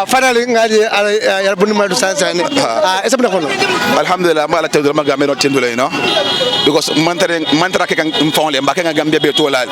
Finally ngadi yar bundu madu sansa ne. Esa bna kono. Alhamdulillah ma la tawdo ma gamé no tindula you know because mantara ke kan fonle mbake nga Gambia be to la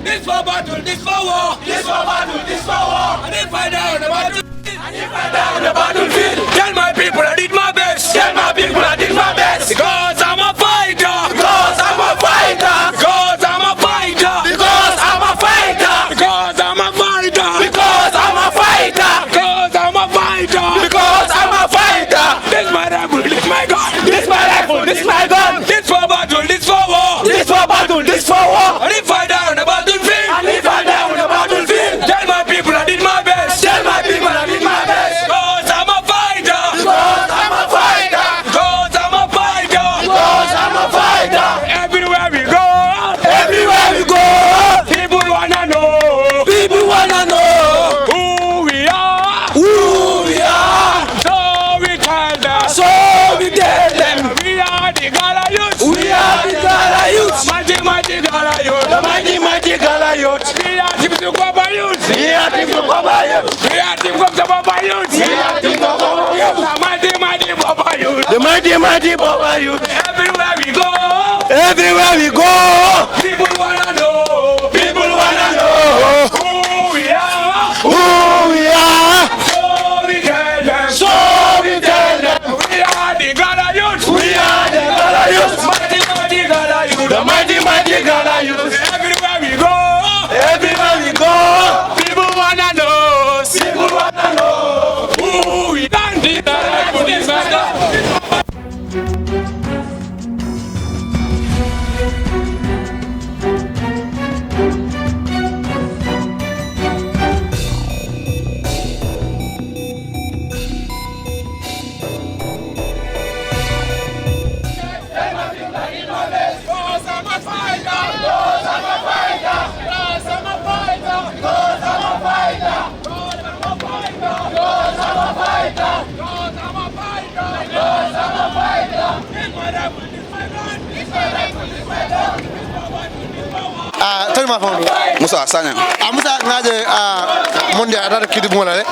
This for battle, this for war. This for battle, this for war. And if I die on the battlefield, tell my people I did my best. Tell my people I did my best. Because I'm a fighter. this my gun. This for battle, this for war. This for battle, this for war. And if I die on the battlefield, and if I die on the battlefield, tell my people I did my best. Tell my people I did my best. Cause I'm a fighter. Cause I'm a fighter. Cause I'm a fighter. Cause I'm a fighter. Everywhere we go. Everywhere we go. People wanna know. People wanna know who we are. Who we are. So we tell them. So we tell them. We are the Gala youth. We are the Gala youth. Mighty Gala youth. The mighty Gala youth. We are team to Baba youth. We are team to Baba youth. We are team to Baba youth. We are team to Baba youth. The mighty Baba youth. The mighty Baba youth. Everywhere we go. Everywhere we go. People wanna know. People wanna know who we are. Who we are. So we tell them. So we tell them. We are the Gala youth. We are the Gala youth. Mighty Gala youth. The mighty Gala youth. Everywhere we go. Everywhere we go. People wanna know. People wanna know who we are. Musa Sanya. Musa ngaje monde ada kidi mona le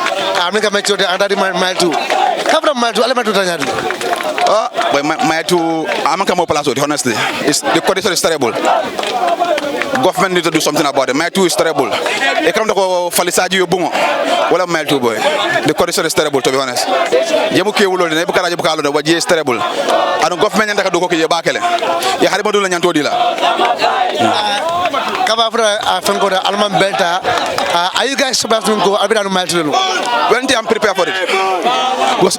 amika make sure ada di mile 2 kabra mile 2 ale mile 2 tanyadi But my two, I'm not coming to honestly. It's, the condition is terrible. Government need to do something about it. My two is terrible. They come to go Falisaji Bungo. Well, I'm my two boy. The condition is terrible, to be honest. Yabuki will never carry the what is terrible. I don't government and I do okay. Bakele. You had to do Dila. Kabafra Fangoda Alman Belta. Are you guys supposed to go? I'll be on mile 2. When I'm prepared for it. Because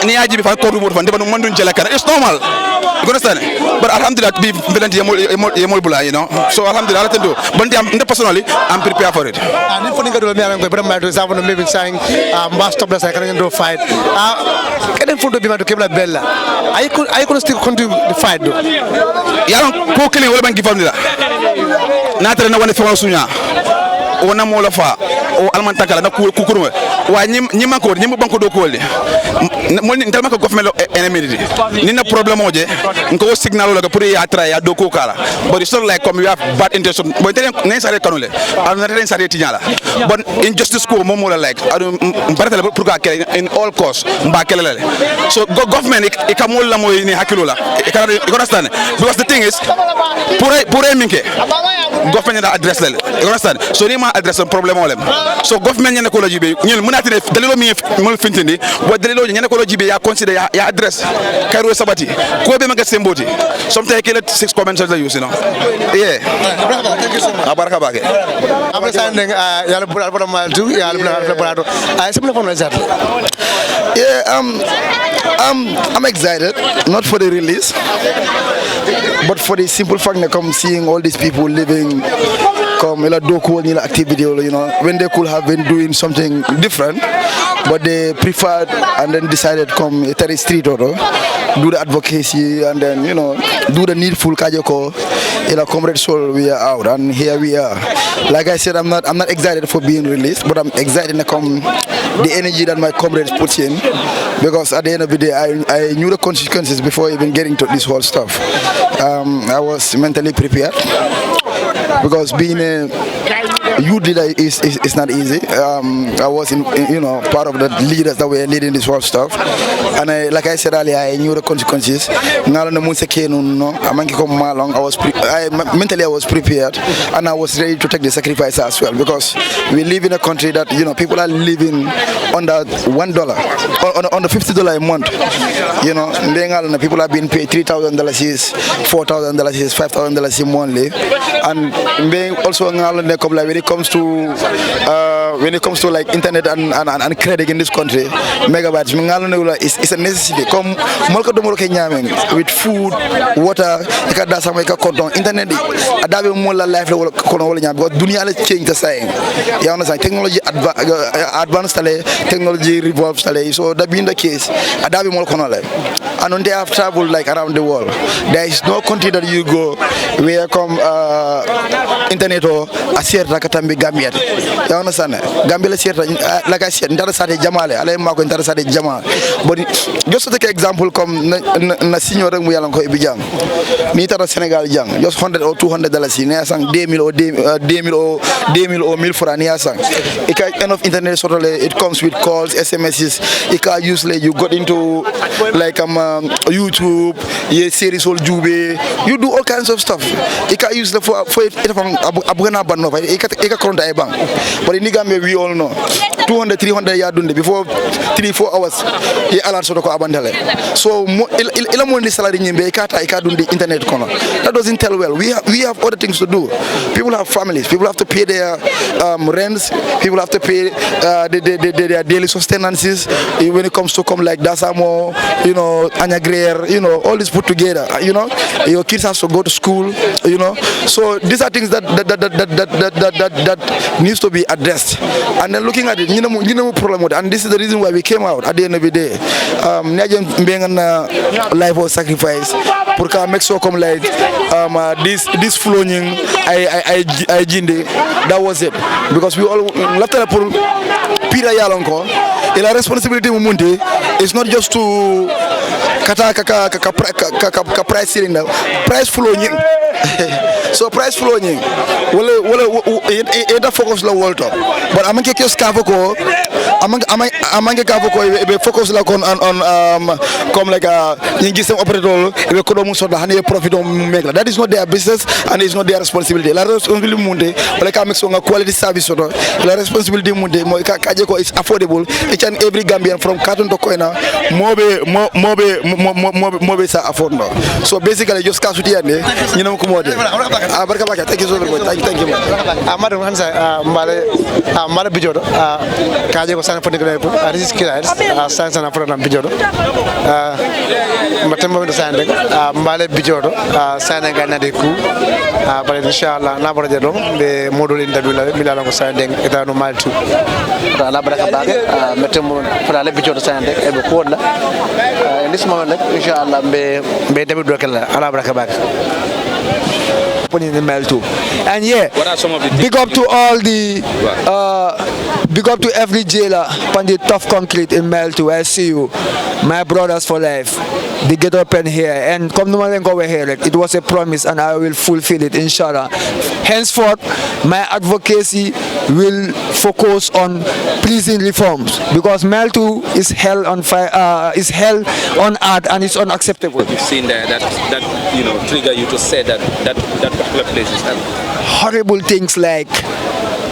Niaji before Koru from Devon Jelaka. It's normal. You understand? But Alhamdulillah, be Yemol, you know. So Alhamdulillah, but personally, I'm prepared for it. And if you go to the maybe saying, master plus I can do fight. Can food to be to Kebla Bella? I could still continue the fight. Young Pokili will give them that. Not one from Sunya. Ona mola fa o almantakala na kukuru wa nyima ko nyima banko do ko le mo ni ntalma ko government enemy ni na problem oje nko signal lo pour ya tra ya do ko kala but it's not like come you have bad intention but ne sare kanule and ne sare tinyala but injustice ko mo mola like adu baratale pour ka kele in all cost mba kelele so government e ka mola moy ni hakilo la e ka you understand because the thing is pour minke government da address le you understand so ni ma address problem olem so government ñene ko la jibe ñil munati ne dalilo mi mo fintindi bo dalilo ñene ko la jibe ya consider ya address kayro sabati ko be maga semboti sometimes kele 6 comments that use you know yeah abaraka bage après ça ndeng yalla bu al mal tu yalla bu al ay simple phone exact yeah I'm excited not for the release but for the simple fact that come seeing all these people living come ila doku ni la activity you know when they could have been doing something different but they preferred and then decided come Terry Street or do the advocacy and then you know do the needful kajoko ila comrade soul we are out and here we are like I said I'm not excited for being released but I'm excited to come the energy that my comrades put in because at the end of the day I knew the consequences before even getting to this whole stuff. I was mentally prepared because being a youth leader is not easy. I was in you know part of the leaders that were leading this whole stuff, and like I said earlier, I knew the consequences. Mentally I was prepared, and I was ready to take the sacrifice as well because we live in a country that you know people are living under $1 on the $50 a month. You know, people are being paid $3,000, $4,000, $5,000 monthly, and being also very comes to like internet and credit in this country, megabytes is a necessity. Come molko domoro ke nyameng with food, water, ikada sama ika konton internet adabe mola life le kono wala nyam because dunia le change the saying. You understand? Technology advanced technology revolves so that being the case adabe mol kono le. And when they have traveled like around the world, there is no country that you go where come internet or a certain katambi Gambia. You understand? Gambia like I said, Ndarasade Jamale, Alemako Ndarasade Jamal. But just to take an example, come na senior Muyalanko Ibijang, Nitara Senegal Jang, just $100 or $200 in Yasang, $10 or mil for an Yasang. Enough internet sort of it comes with calls, SMSs. It can usually you got into like YouTube, series or Jube, you do all kinds of stuff. It can use for it from Abugana Banova, it can count a bank. But in Nigame, we all know 200, 300 yards before 3-4 hours. He allowed to go abandale. So, Ilamundi salary in Bekata, I can't do the internet corner. That doesn't tell well. We have other things to do. People have families. People have to pay their rents. People have to pay their daily sustenances. When it comes to come like Dasamo, Anya Greer, all this put together. Your kids have to go to school. So these are things that needs to be addressed. And then looking at it, problem with it. And this is the reason why we came out at the end of the day. Being on life of sacrifice, pour make sure come like this flowing, I jinde. That was it. Because we all left it for PURA Yalonko. And la responsibility mumunde is not just to price ceiling, price flowing. So price flowing, it focus la world top. But I'm going to Scavoko. I'm going to focus like on come like a some operator. Profit on make that is not their business and it's not their responsibility. La responsibility munde, like I make some quality service. La responsibility munde, Kajeko is affordable. Each and every Gambian from Carton to Koina, mobe sa afford. So basically, just cash with you, thank you so very much. Thank you. Madam Hansa, Mala Bijodo, Kajako San Fonegrepo, Aris Kiras, Sans and Afro Bijodo, Matembo the Sandek, Male Bijodo, Sanagana de Ku, but inshallah, Labrador, the model in the Milan Sanding, Etano Mile 2, Labraka, Matembo, Prale Bijodo Sandek, Evo Kola. In this moment, inshallah, be David Drakela, Alabraka back. In the Mile 2. And yeah, what are some of the big up to all the big up to every jailer on the tough concrete in Mile 2. I see you, my brothers for life. They get up in here and come to Malenko here. It was a promise and I will fulfill it, inshallah. Henceforth, my advocacy will focus on prison reforms because Mile 2 is hell on fire, is hell on earth and it's unacceptable. You've seen that trigger you to say that particular place is hell. Horrible things like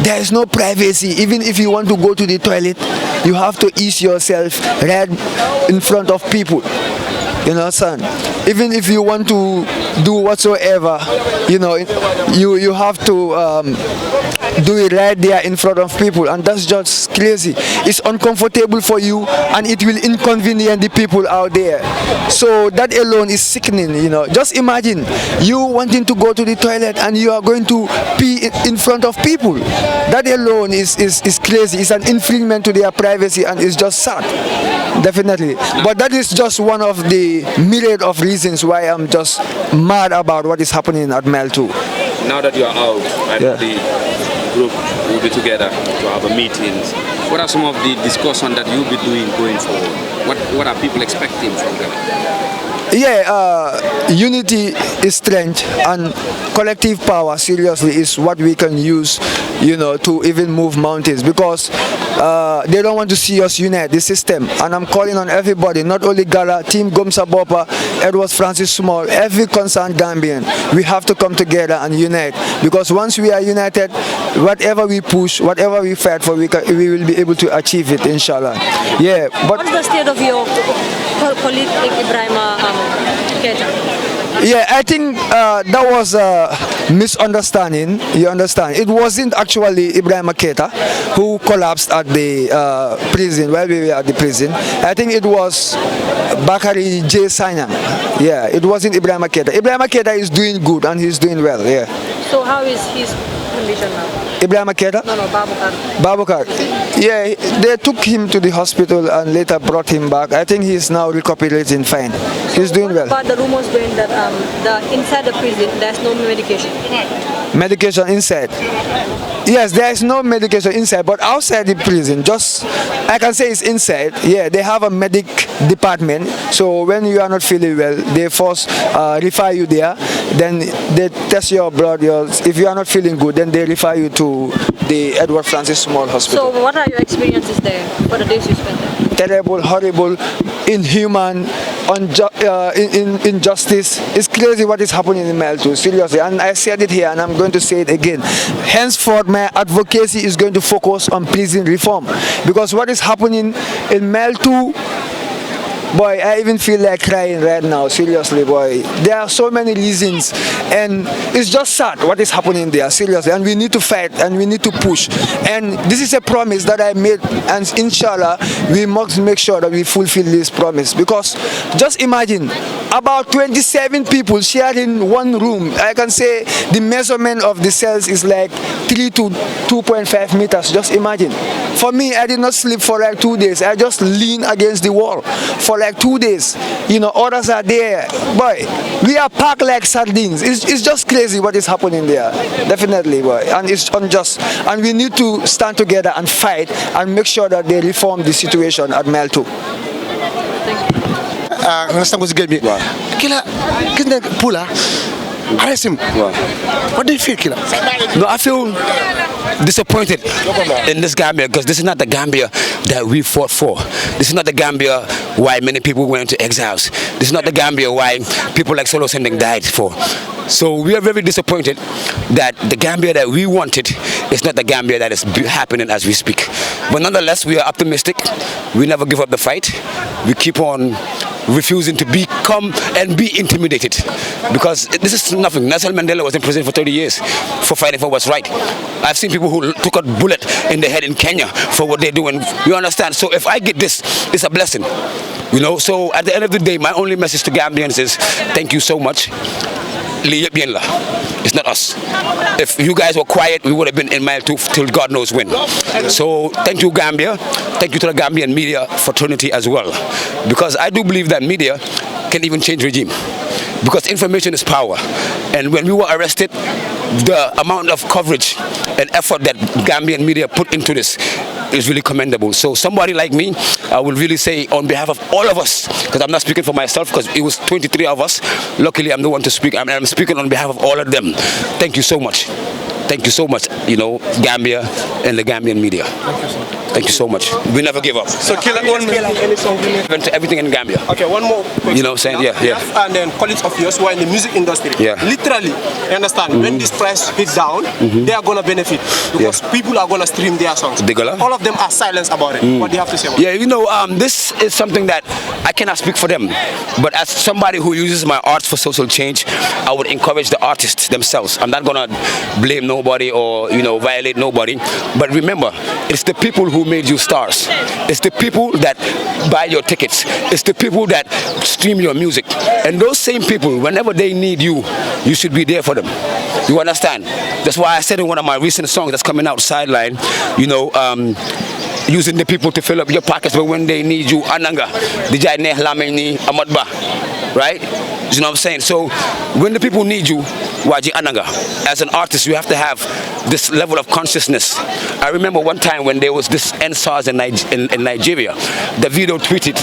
there is no privacy. Even if you want to go to the toilet, you have to ease yourself right in front of people. Son. Even if you want to do whatsoever, you have to do it right there in front of people, and that's just crazy. It's uncomfortable for you, and it will inconvenience the people out there. So that alone is sickening. Just imagine you wanting to go to the toilet and you are going to pee in front of people. That alone is crazy. It's an infringement to their privacy, and it's just sad. Definitely. But that is just one of the myriad of reasons why I'm just mad about what is happening at Mile 2. Now that you are out and the group will be together to have a meetings, what are some of the discussions that you'll be doing going forward? What are people expecting from Ghana? Yeah, unity is strength, and collective power seriously is what we can use, to even move mountains, because they don't want to see us unite the system. And I'm calling on everybody, not only Gala, Team Gomsa Bopa, Edward Francis Small, every concerned Gambian. We have to come together and unite, because once we are united, whatever we push, whatever we fight for, we will be able to achieve it, inshallah. Yeah, but what's the state of your colleague Ibrahim Keita? Yeah, I think that was a misunderstanding. You understand? It wasn't actually Ibrahim Keita who collapsed at the prison while we were at the prison. I think it was Bakari J. Sanyang. Yeah, it wasn't Ibrahim Keita. Ibrahim Keita is doing good and he's doing well. Yeah. So how is his condition now? Ibrahim Keita? No, Babukar. Babukar. Yeah, they took him to the hospital and later brought him back. I think he's now recuperating fine. He's doing well. But the rumors going that inside the prison there's no medication. Medication inside? Yes, there is no medication inside, but outside the prison, just I can say it's inside. Yeah, they have a medic department. So when you are not feeling well, they first refer you there. Then they test your blood. If you are not feeling good, then they refer you to the Edward Francis Small Hospital. So what are your experiences there for the days you spent there? Terrible, horrible, inhuman, injustice. It's crazy what is happening in Mile 2, seriously. And I said it here and I'm going to say it again. Henceforth, my advocacy is going to focus on prison reform. Because what is happening in Mile 2, boy, I even feel like crying right now, seriously, boy. There are so many reasons, and it's just sad what is happening there, seriously. And we need to fight, and we need to push. And this is a promise that I made, and inshallah, we must make sure that we fulfill this promise. Because just imagine, about 27 people sharing one room. I can say the measurement of the cells is like 3 to 2.5 meters, just imagine. For me, I did not sleep for like 2 days. I just leaned against the wall for like 2 days. You know, others are there. Boy, we are packed like sardines. It's just crazy what is happening there. Definitely, boy. And it's unjust. And we need to stand together and fight and make sure that they reform the situation at Mile 2. Kila, Pula, arrest him. What do you feel, Kila? No, I feel disappointed in this Gambia because this is not the Gambia that we fought for. This is not the Gambia why many people went into exiles. This is not the Gambia why people like Solo Sending died for. So we are very disappointed that the Gambia that we wanted is not the Gambia that is happening as we speak. But nonetheless, we are optimistic. We never give up the fight. We keep on refusing to become and be intimidated because this is nothing. Nelson Mandela was in prison for 30 years for fighting for what's right. I've seen people who took a bullet in the head in Kenya for what they're doing. You understand? So if I get this, it's a blessing. You know, so at the end of the day, my only message to Gambians is thank you so much. It's not us. If you guys were quiet, we would have been in Mile 2 till God knows when. So thank you, Gambia. Thank you to the Gambian media fraternity as well. Because I do believe that media can even change regime. Because information is power. And when we were arrested, the amount of coverage and effort that Gambian media put into this is really commendable. So somebody like me, I will really say on behalf of all of us, because I'm not speaking for myself, because it was 23 of us. Luckily, I'm the one to speak. I'm speaking on behalf of all of them. Thank you so much. Thank you so much, you know, Gambia and the Gambian media. Thank you so much. We never give up. So, Killer, any song related to everything in Gambia. Okay, one more question. You know what I'm saying? Yeah. And then colleagues of yours who are in the music industry. Yeah. Literally, you understand, when this price hits down, they are going to benefit because people are going to stream their songs. All of them are silent about it. What do you have to say about it? Yeah, you know, this is something that I cannot speak for them. But as somebody who uses my art for social change, I would encourage the artists themselves. I'm not going to blame nobody or, you know, violate nobody. But remember, it's the people who made you stars. It's the people that buy your tickets. It's the people that stream your music. And those same people, whenever they need you, you should be there for them. You understand? That's why I said in one of my recent songs that's coming out, Sideline, you know, using the people to fill up your pockets, but when they need you, Ananga, Dijay Neh Lameni Amadba, right? You know what I'm saying? So when the people need you, Waji Ananga, as an artist, you have to have this level of consciousness. I remember one time when there was this NSARS in Nigeria, the video tweeted,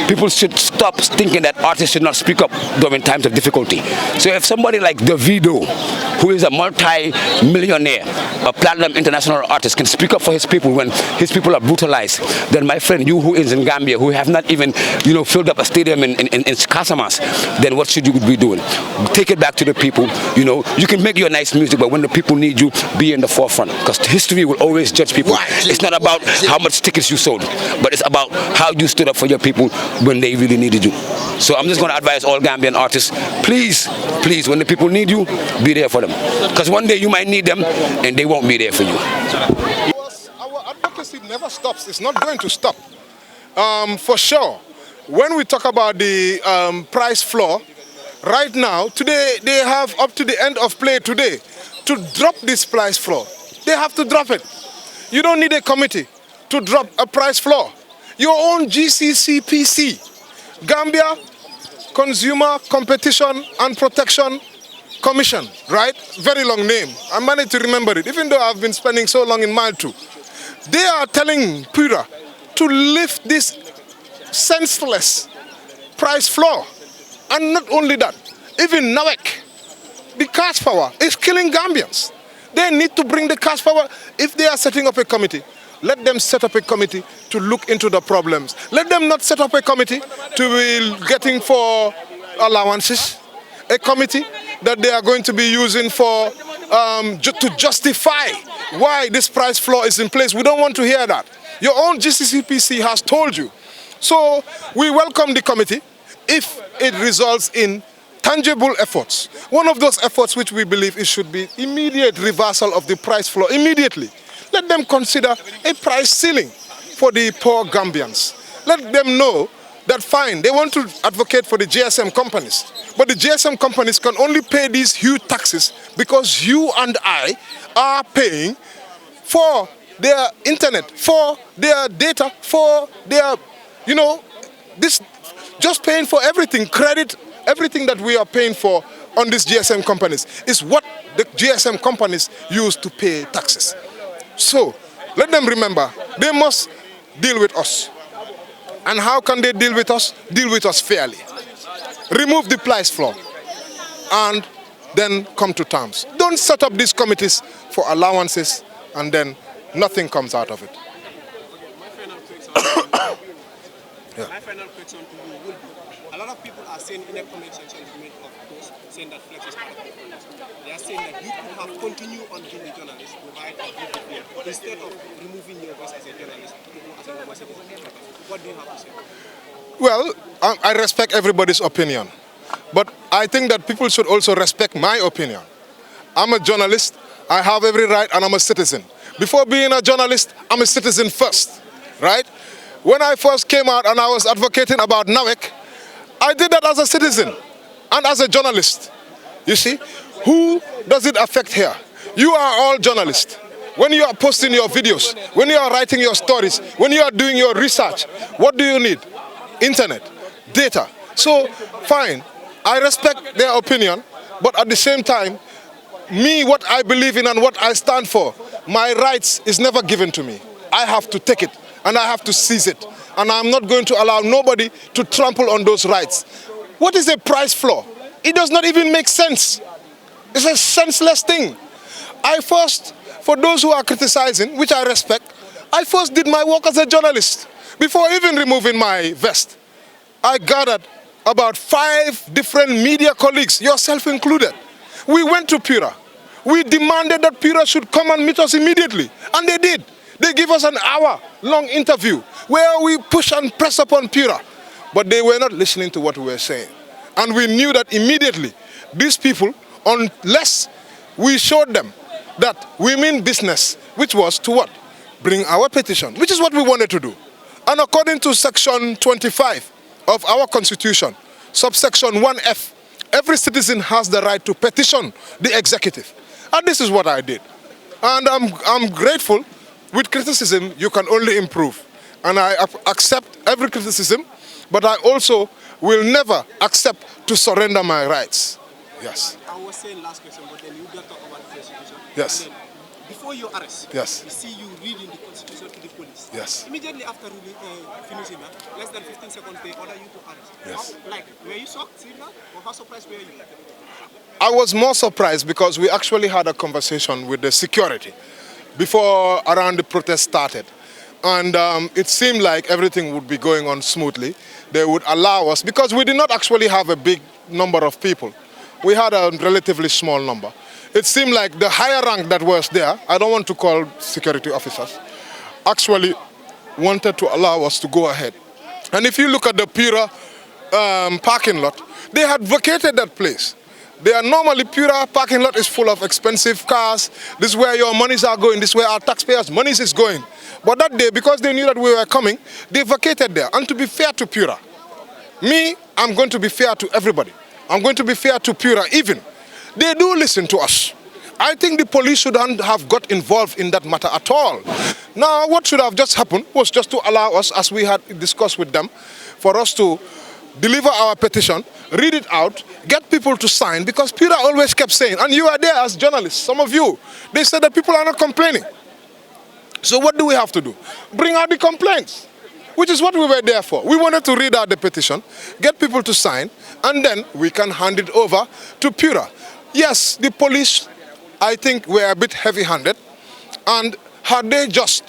people should stop thinking that artists should not speak up during times of difficulty. So if somebody like Davido, who is a multi-millionaire, a platinum international artist, can speak up for his people when his people are brutalized, then my friend, you who is in Gambia, who have not even, filled up a stadium in Casamas, then what should you be doing? Take it back to the people. You can make your nice music, but when the people need you, be in the forefront. Because history will always judge people. It's not about how much tickets you sold, but it's about how you stood up for your people when they really needed you. So I'm just going to advise all Gambian artists, please, when the people need you, be there for them. Because one day you might need them and they won't be there for you. Our advocacy never stops. It's not going to stop. For sure. When we talk about the price floor, right now, today, they have up to the end of play today to drop this price floor. They have to drop it. You don't need a committee to drop a price floor. Your own GCCPC, Gambia Consumer Competition and Protection Commission, right? Very long name. I managed to remember it, even though I've been spending so long in Mile 2. They are telling PURA to lift this senseless price floor. And not only that, even NAWEC, the cash power is killing Gambians. They need to bring the cash power. If they are setting up a committee, let them set up a committee to look into the problems. Let them not set up a committee to be getting for allowances, a committee that they are going to be using for to justify why this price floor is in place. We don't want to hear that. Your own GCCPC has told you. So we welcome the committee if it results in tangible efforts. One of those efforts which we believe it should be immediate reversal of the price floor immediately. Let them consider a price ceiling for the poor Gambians. Let them know that fine, they want to advocate for the GSM companies, but the GSM companies can only pay these huge taxes because you and I are paying for their internet, for their data, for their, just paying for everything, credit, everything that we are paying for on these GSM companies is what the GSM companies use to pay taxes. So let them remember, they must deal with us. And how can they deal with us? Deal with us fairly. Remove the price floor and then come to terms. Don't set up these committees for allowances and then nothing comes out of it. My final question to you will be, a lot of people are saying in the comment section you made of post saying that Flex is part of the journalist. They are saying that you could have continued on being a journalist, provide a good idea, instead of removing your voice as a journalist to go as a normal citizen. What do you have to say? Well, I respect everybody's opinion, but I think that people should also respect my opinion. I'm a journalist, I have every right, and I'm a citizen. Before being a journalist, I'm a citizen first, right? When I first came out and I was advocating about NAWEC, I did that as a citizen and as a journalist. You see, who does it affect here? You are all journalists. When you are posting your videos, when you are writing your stories, when you are doing your research, what do you need? Internet, data. So, fine, I respect their opinion, but at the same time, me, what I believe in and what I stand for, my rights is never given to me. I have to take it. And I have to seize it. And I'm not going to allow nobody to trample on those rights. What is a price floor? It does not even make sense. It's a senseless thing. I first, for those who are criticizing, which I respect, I first did my work as a journalist. Before even removing my vest, I gathered about 5 different media colleagues, yourself included. We went to PURA. We demanded that PURA should come and meet us immediately. And they did. They give us an hour-long interview where we push and press upon PURA. But they were not listening to what we were saying. And we knew that immediately, these people, unless we showed them that we mean business, which was to what? Bring our petition, which is what we wanted to do. And according to section 25 of our constitution, subsection 1F, every citizen has the right to petition the executive. And this is what I did. And I'm grateful. With criticism, you can only improve. And I accept every criticism, but I also will never accept to surrender my rights. Yes. I was saying last question, but then you got to talk about the Constitution. Yes. Before your arrest, yes, we see you reading the Constitution to the police. Yes. Immediately after finishing that, less than 15 seconds, they order you to arrest. Yes. Were you shocked seeing that? Or how surprised were you? I was more surprised because we actually had a conversation with the security before around the protest started. and it seemed like everything would be going on smoothly. They would allow us, because we did not actually have a big number of people. We had a relatively small number. It seemed like the higher rank that was there, I don't want to call security officers, actually wanted to allow us to go ahead. And if you look at the PURA parking lot, they had vacated that place. They are normally, PURA parking lot is full of expensive cars. This is where your monies are going. This is where our taxpayers' monies is going. But that day, because they knew that we were coming, they vacated there. And to be fair to PURA, me, I'm going to be fair to everybody. I'm going to be fair to PURA even. They do listen to us. I think the police shouldn't have got involved in that matter at all. Now, what should have just happened was just to allow us, as we had discussed with them, for us to deliver our petition, read it out, get people to sign, because PURA always kept saying, and you are there as journalists, some of you, they said that people are not complaining. So what do we have to do? Bring out the complaints, which is what we were there for. We wanted to read out the petition, get people to sign, and then we can hand it over to PURA. Yes, the police, I think, were a bit heavy-handed, and had they just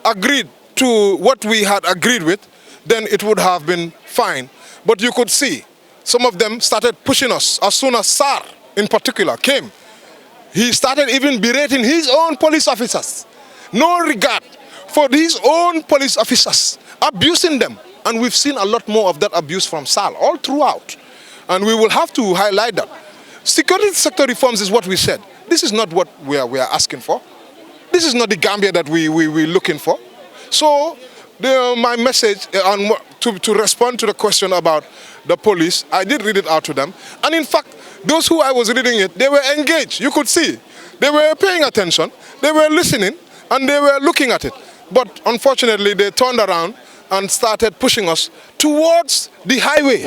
agreed to what we had agreed with, then it would have been fine. But you could see some of them started pushing us. As soon as SAR in particular came, he started even berating his own police officers. No regard for his own police officers, abusing them. And we've seen a lot more of that abuse from SAR all throughout. And we will have to highlight that. Security sector reforms is what we said. This is not what we are asking for. This is not the Gambia that we're looking for. So my message to respond to the question about the police, I did read it out to them. And in fact, those who I was reading it, they were engaged. You could see. They were paying attention. They were listening. And they were looking at it. But unfortunately, they turned around and started pushing us towards the highway.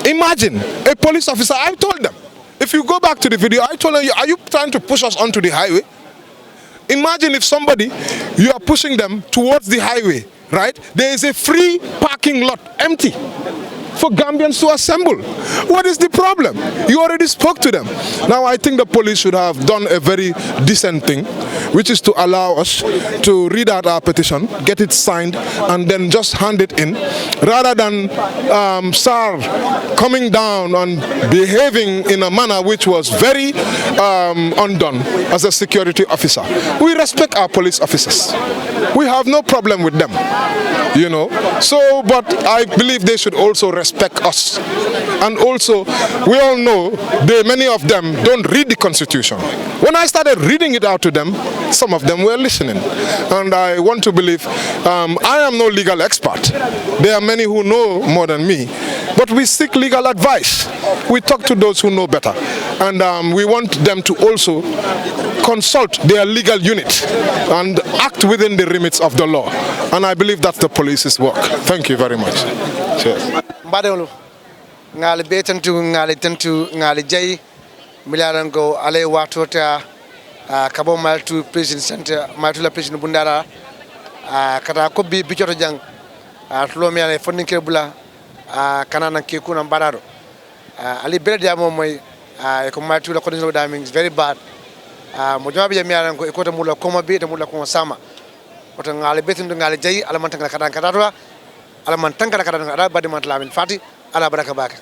Imagine a police officer. I told them, if you go back to the video, I told them, are you trying to push us onto the highway? Imagine if somebody, you are pushing them towards the highway, right? There is a free parking lot, empty, for Gambians to assemble. What is the problem? You already spoke to them. Now I think the police should have done a very decent thing, which is to allow us to read out our petition, get it signed, and then just hand it in, rather than SAR coming down and behaving in a manner which was very undone as a security officer. We respect our police officers. We have no problem with them, you know. So, but I believe they should also respect us. And also, we all know many of them don't read the Constitution. When I started reading it out to them, some of them were listening. And I want to believe, I am no legal expert. There are many who know more than me. But we seek legal advice. We talk to those who know better. And we want them to also consult their legal unit and act within the limits of the law. And I believe that's the police's work. Thank you very much. Cheers. Ngali betantu ngali tentu ngali jay milarango ale watota kabo maltu president center maltu la president bundara kata ko bi bicoto jang tulo mi ale fonni kebula kanana ke kuna barado ali beldia mom moy ko maltu la condition daming is very bad mo jama bi mi alango e ko to mulo ko mabe to mulo ko sama oto ngali betantu ngali jay ala man tan kata kata ala man tan kata kata ala badi man lamin fati ala baraka baka